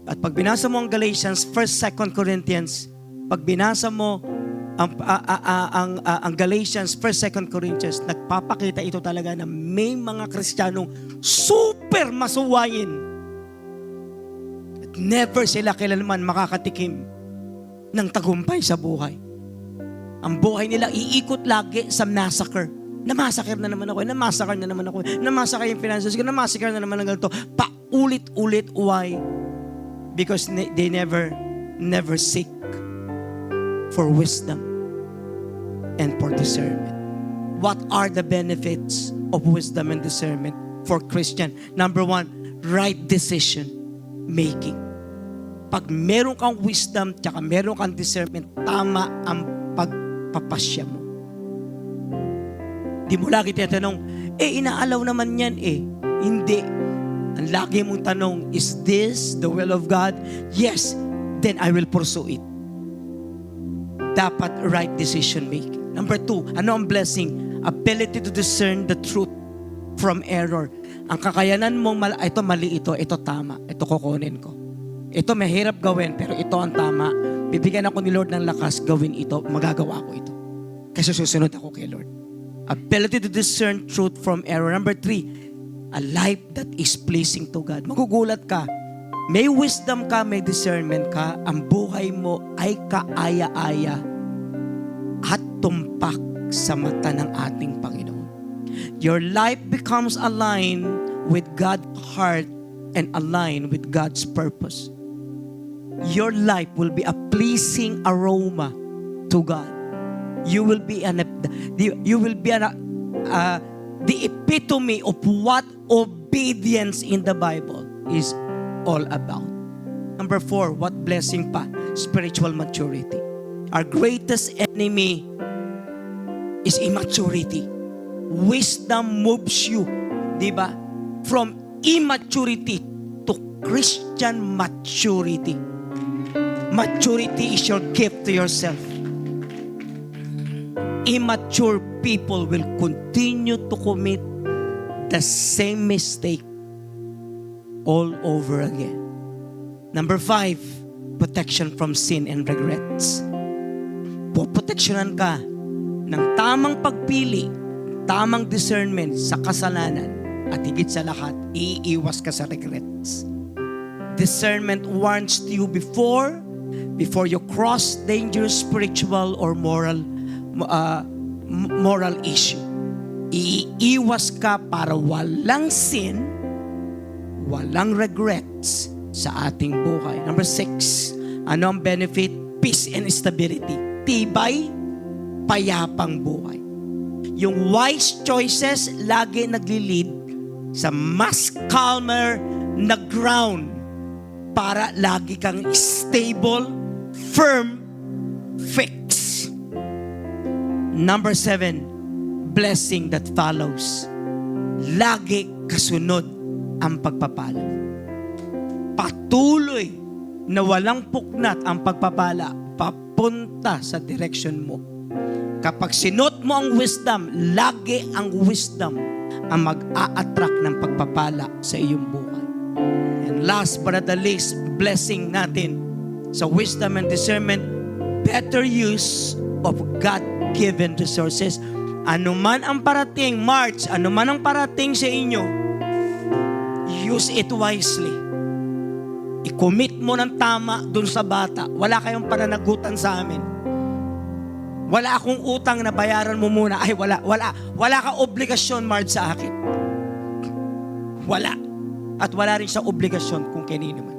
At pag binasa mo ang Galatians, 1st, 2nd Corinthians, pag binasa mo ang Galatians, 1st, 2nd Corinthians, nagpapakita ito talaga na may mga Kristiyanong super masuwayin. At never sila kailanman makakatikim ng tagumpay sa buhay. Ang buhay nila iikot lagi sa massacre. Namassacre na naman ako, namassacre na naman ako, namassacre yung finances ko, namassacre na naman ang ganito. Paulit-ulit, why? Because they never seek for wisdom and for discernment. What are the benefits of wisdom and discernment for Christian? Number 1, right decision making. Pag meron kang wisdom tsaka meron kang discernment, tama ang pagpapasya mo. Di mo lagi tinatanong, inaalaw naman yan Hindi. Ang lagi mong tanong, is this the will of God? Yes, then I will pursue it. Dapat right decision making. Number 2, ano ang blessing? Ability to discern the truth from error. Ang kakayanan mong, ito mali ito tama, ito kukunin ko. Ito mahirap gawin, pero ito ang tama. Bibigyan ako ni Lord ng lakas, gawin ito, magagawa ko ito. Kasi susunod ako kay Lord. Ability to discern truth from error. Number 3, a life that is pleasing to God. Magugulat ka. May wisdom ka, may discernment ka, ang buhay mo ay kaaya-aya at tumpak sa mata ng ating Panginoon. Your life becomes aligned with God's heart and aligned with God's purpose. Your life will be a pleasing aroma to God. You will be the epitome of what obedience in the Bible is all about. Number 4, what blessing pa? Spiritual maturity. Our greatest enemy is immaturity. Wisdom moves you, di ba? From immaturity to Christian maturity. Maturity is your gift to yourself. Immature people will continue to commit the same mistake all over again. Number 5, protection from sin and regrets. Poproteksyonan ka ng tamang pagpili, tamang discernment sa kasalanan, at higit sa lahat, iiwas ka sa regrets. Discernment warns you before you cross dangerous spiritual or moral issue. Iiwas ka para walang sin, walang regrets sa ating buhay. Number 6, ano ang benefit? Peace and stability. Tibay, payapang buhay. Yung wise choices lagi nagli-lead sa mas calmer na ground para lagi kang stable, firm, fixed. Number 7, blessing that follows. Lagi kasunod ang pagpapala. Patuloy na walang puknat ang pagpapala papunta sa direction mo. Kapag sinot mo ang wisdom, lagi ang wisdom ang mag-a-attract ng pagpapala sa iyong buhay. And last but not the least, blessing natin sa wisdom and discernment, better use of God-given resources. Ano man ang parating, March, ano man ang parating sa inyo, use it wisely. I-commit mo ng tama dun sa bata. Wala kayong pananagutan sa amin. Wala akong utang na bayaran mo muna. Ay, wala ka obligasyon, March, sa akin. Wala. At wala rin siya obligasyon kung kanino man.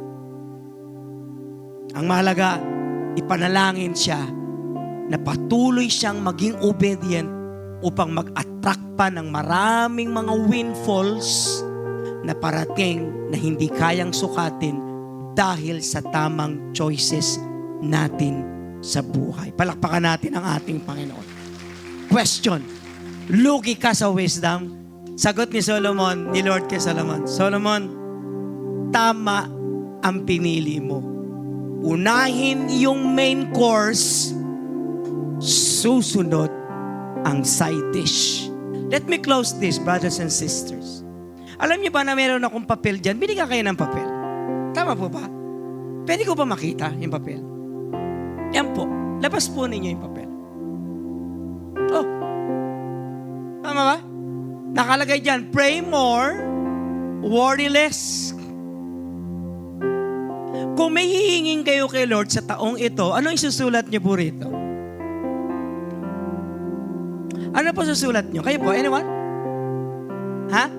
Ang mahalaga, ipanalangin siya na patuloy siyang maging obedient upang mag-attract pa ng maraming mga windfalls na parating na hindi kayang sukatin dahil sa tamang choices natin sa buhay. Palakpakan natin ang ating Panginoon. Question, lugi ka sa wisdom? Sagot ni Solomon, ni Lord kay Solomon, Solomon, tama ang pinili mo. Unahin yung main course, susunod ang side dish. Let me close this, brothers and sisters. Alam niyo ba na meron akong papel dyan? Binigyan kayo ng papel. Tama po ba? Pwede ko ba makita yung papel? Yan po. Labas po ninyo yung papel. Oh. Tama ba? Nakalagay dyan, pray more, worry less. Kung may hihingin kayo kay Lord sa taong ito, ano isusulat niyo po rito? Ano po susulat niyo? Kayo po, anyone? Ha?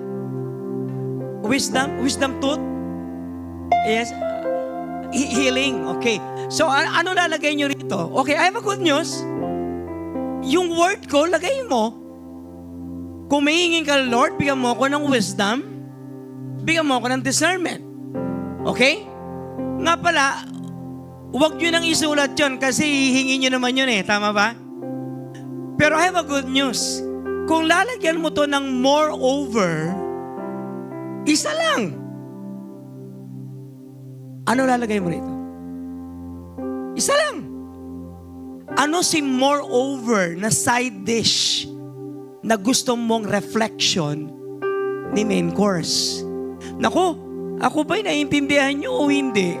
Wisdom? Wisdom tooth? Yes. Healing. Okay. So, ano lalagay niyo rito? Okay, I have a good news. Yung word ko, lagay mo. Kung may hingin ka, Lord, bigyan mo ako ng wisdom, bigyan mo ako ng discernment. Okay? Nga pala, huwag nyo nang isulat yun kasi hihingin nyo naman yun eh. Tama ba? Pero I have a good news. Kung lalagyan mo to ng moreover, isa lang. Ano lalagay mo rito? Isa lang. Ano si moreover na side dish na gusto mong reflection ni main course? Naku, ako ba'y naiintindihan nyo o hindi?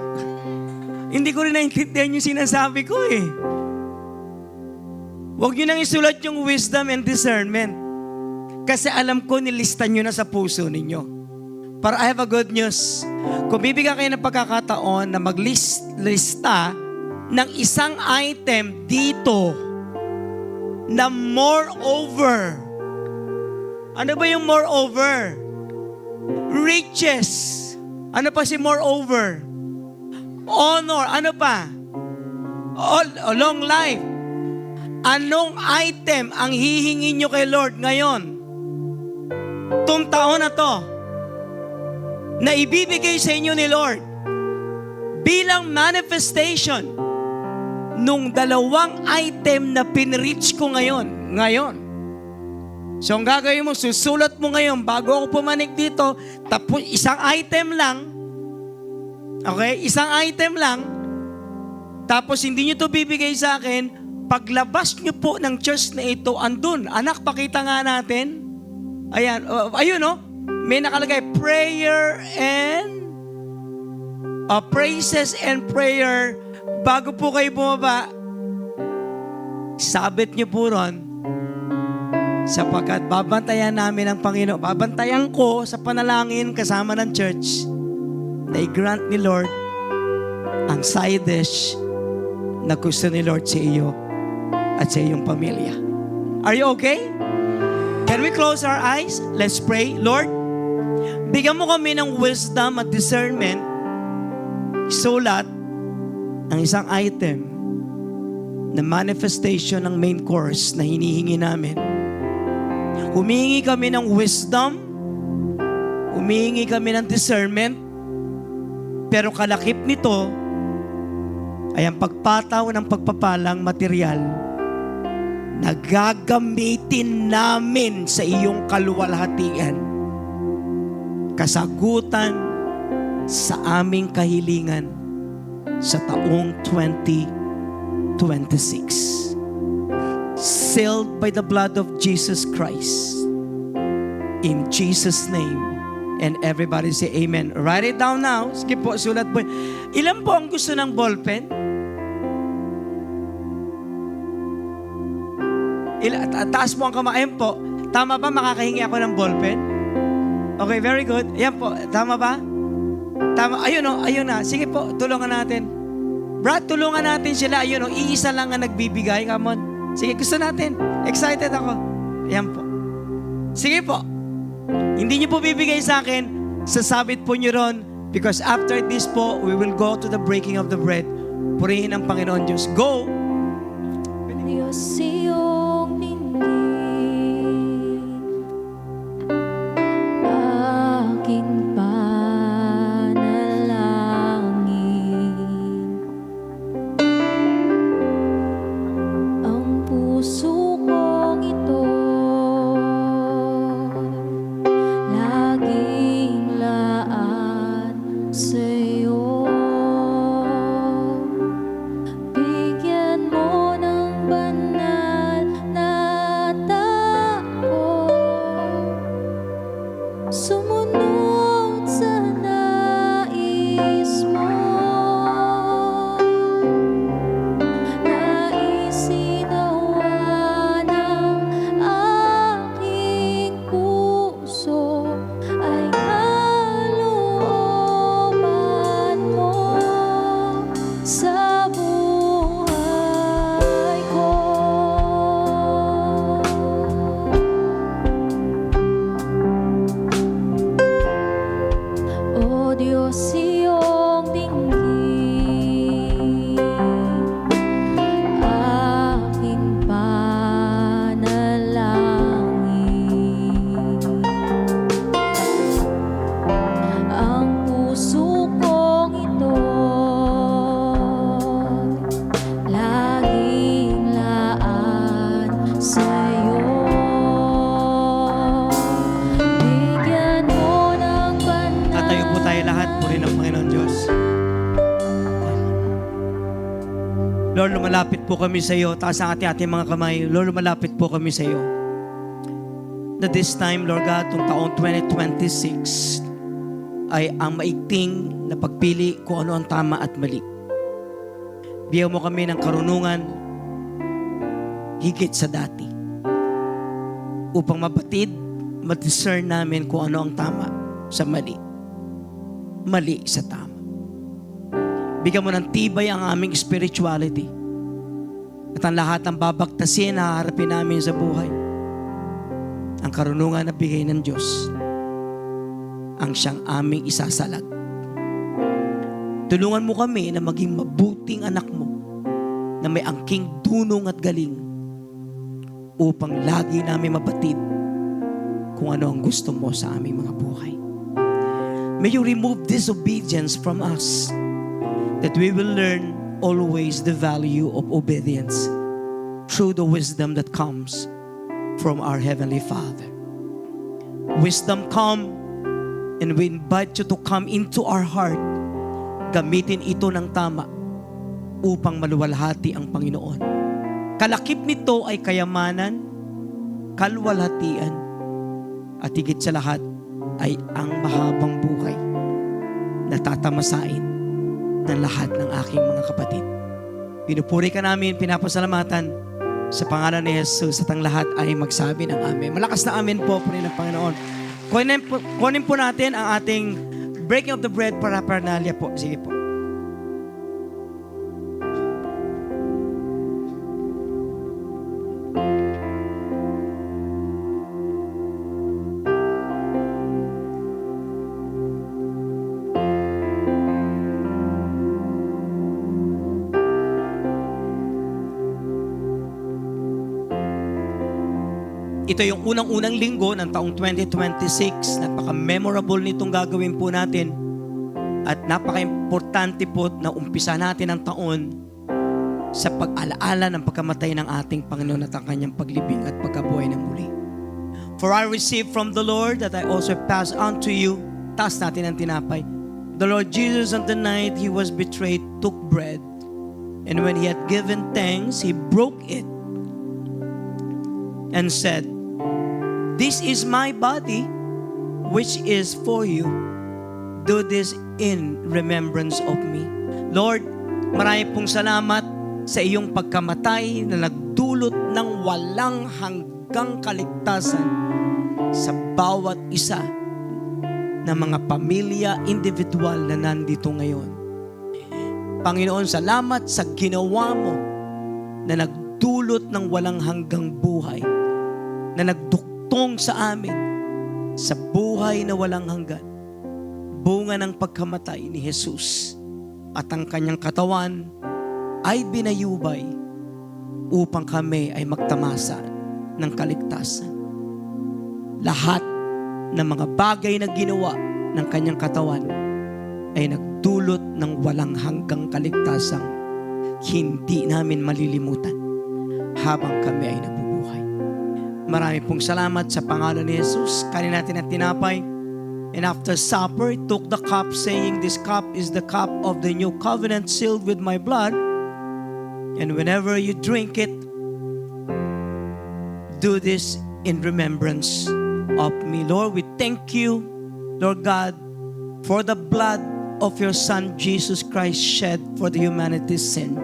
Hindi ko rin naiintindihan yung sinasabi ko eh. Huwag nyo nang isulat yung wisdom and discernment. Kasi alam ko nilista nyo na sa puso ninyo. But I have a good news. Kung bibigyan kayo ng pagkakataon na maglista ng isang item dito na moreover. Ano ba yung moreover? Riches. Ano pa si moreover? Honor. Ano pa? Long life. Anong item ang hihingin nyo kay Lord ngayon? Itong taon na to, na ibibigay sa inyo ni Lord bilang manifestation nung dalawang item na pinreach ko ngayon. So, ang gagawin mo, susulat mo ngayon bago ako pumanik dito, tapos isang item lang, okay? Isang item lang, tapos hindi nyo to bibigay sa akin, paglabas nyo po ng church na ito, andun. Anak, pakita nga natin. Ayan, ayun no? May nakalagay, prayer and praises and prayer. Bago po kayo bumaba, sabit nyo po ron, sapagkat babantayan namin ang Panginoon. Babantayan ko sa panalangin kasama ng church na i-grant ni Lord ang side dish na gusto ni Lord sa iyo at sa iyong pamilya. Are you okay? Can we close our eyes? Let's pray. Lord, bigyan mo kami ng wisdom at discernment. Isulat ang isang item na manifestation ng main course na hinihingi namin. Humihingi kami ng wisdom, humihingi kami ng discernment, pero kalakip nito ay ang pagpataw ng pagpapalang material na gagamitin namin sa iyong kaluwalhatian. Kasagutan sa aming kahilingan sa taong 2026. Sealed by the blood of Jesus Christ. In Jesus' name. And everybody say amen. Write it down now. Sige po, sulat po. Ilan po ang gusto ng ballpen? Taas po ang kamay. Ayan po. Tama ba makakahingi ako ng ballpen? Okay, very good. Ayan po. Tama ba? Tama. Ayun o. Ayun na. Sige po, tulungan natin. Brad, tulungan natin sila. Ayun o. Iisa lang ang nagbibigay. Come on. Sige, gusto natin. Excited ako. Ayan po. Sige po. Hindi niyo po bibigay sa akin. Sasabit po niyo ron. Because after this po, we will go to the breaking of the bread. Purihin ang Panginoon Diyos. Go! Diyos iyong dinggin, aking panalangin. Ang puso kong ito laging laan sa iyo. Bigyan mo ng banal Lord, lumalapit po kami sa iyo. Taas ang ating mga kamay. Lord, lumalapit po kami sa iyo. Na this time, Lord God, itong taong 2026 ay ang maigting na pagpili kung ano ang tama at mali. Bigyan mo kami ng karunungan higit sa dati upang mabatid, ma-discern namin kung ano ang tama sa mali. Mali sa tama. Bigyan mo ng tibay ang aming spirituality at ang lahat ng babaktasin na haharapin namin sa buhay. Ang karunungan na bigay ng Diyos ang siyang aming isasalag. Tulungan mo kami na maging mabuting anak mo na may angking dunong at galing upang lagi namin mabatid kung ano ang gusto mo sa aming mga buhay. May you remove disobedience from us, that we will learn always the value of obedience through the wisdom that comes from our Heavenly Father. Wisdom come, and we invite you to come into our heart. Gamitin ito ng tama upang maluwalhati ang Panginoon. Kalakip nito ay kayamanan, kalwalhatian, at higit sa lahat ay ang mahabang buhay na tatamasain ng lahat ng aking mga kapatid. Pinupuri ka namin, pinapasalamatan sa pangalan ni Jesus at ang lahat ay magsabi ng Amen. Malakas na Amen po rin ng Panginoon. Kunin po natin ang ating breaking of the bread para parnalya po. Sige po. Ito yung unang-unang linggo ng taong 2026. Napaka-memorable nitong gagawin po natin. At napaka-importante po na umpisa natin ang taon sa pag-alaala ng pagkamatay ng ating Panginoon at ang kanyang paglibing at pagkabuhay ng muli. For I received from the Lord that I also pass on to you. Taas natin ang tinapay. The Lord Jesus on the night He was betrayed took bread. And when He had given thanks, He broke it and said, "This is my body, which is for you. Do this in remembrance of me." Lord, marami pong salamat sa iyong pagkamatay na nagdulot ng walang hanggang kaligtasan sa bawat isa ng mga pamilya, individual na nandito ngayon. Panginoon, salamat sa ginawa mo na nagdulot ng walang hanggang buhay, na nagduktong sa amin sa buhay na walang hanggan, bunga ng pagkamatay ni Jesus, at ang kanyang katawan ay binayubay upang kami ay magtamasa ng kaligtasan. Lahat ng mga bagay na ginawa ng kanyang katawan ay nagdulot ng walang hanggang kaligtasang hindi namin malilimutan habang kami ay nabubuhay. Marami pong salamat sa pangalan ni Jesus. Kanin natin ang tinapay. And after supper, He took the cup, saying, "This cup is the cup of the new covenant sealed with my blood. And whenever you drink it, do this in remembrance of me." Lord, we thank you, Lord God, for the blood of your Son, Jesus Christ, shed for the humanity's sin.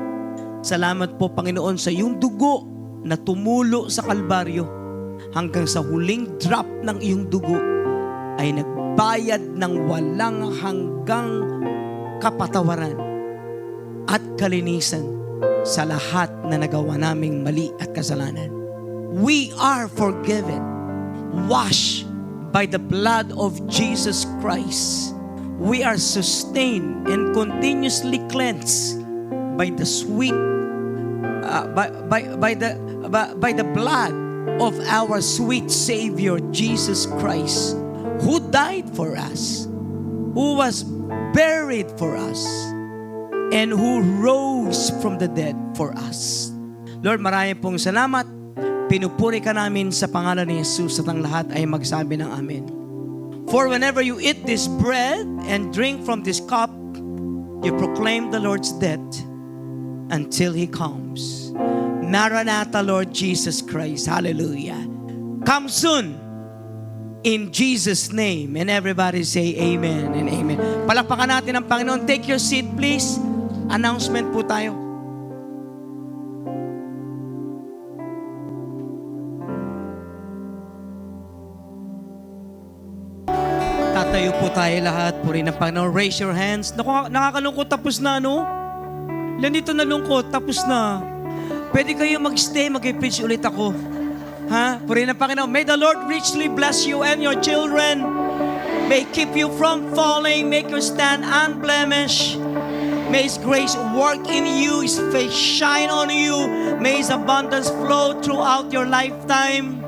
Salamat po, Panginoon, sa iyong dugo na tumulo sa Kalbaryo hanggang sa huling drop ng iyong dugo ay nagbayad ng walang hanggang kapatawaran at kalinisan sa lahat na nagawa naming mali at kasalanan. We are forgiven, washed by the blood of Jesus Christ. We are sustained and continuously cleansed by the sweet, by the blood of our sweet Savior Jesus Christ, who died for us, who was buried for us, and who rose from the dead for us. Lord, marami pong salamat. Pinupuri ka namin sa pangalan ni Jesus at ang lahat ay magsabi ng Amen. For whenever you eat this bread and drink from this cup, you proclaim the Lord's death until He comes. Maranatha, Lord Jesus Christ. Hallelujah. Come soon. In Jesus' name. And everybody say amen and amen. Palakpakan natin ang Panginoon. Take your seat, please. Announcement po tayo. Tatayo po tayo lahat. Purihin ng Panginoon. Raise your hands. Naku, nakakalungkot. Tapos na, no? Ilan dito nalungkot? Tapos na. Pwede kayo mag-stay. Mag-preach ulit ako. Ha? Purihin ng Panginoon. May the Lord richly bless you and your children. May keep you from falling. Make you stand unblemished. May His grace work in you. His face shine on you. May His abundance flow throughout your lifetime.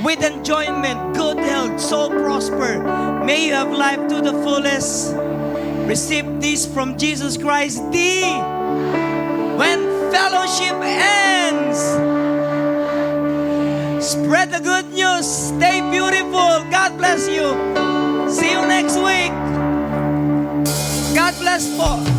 With enjoyment, good health, so prosper. May you have life to the fullest. Receive this from Jesus Christ. When fellowship ends, spread the good news. Stay beautiful. God bless you. See you next week. God bless po.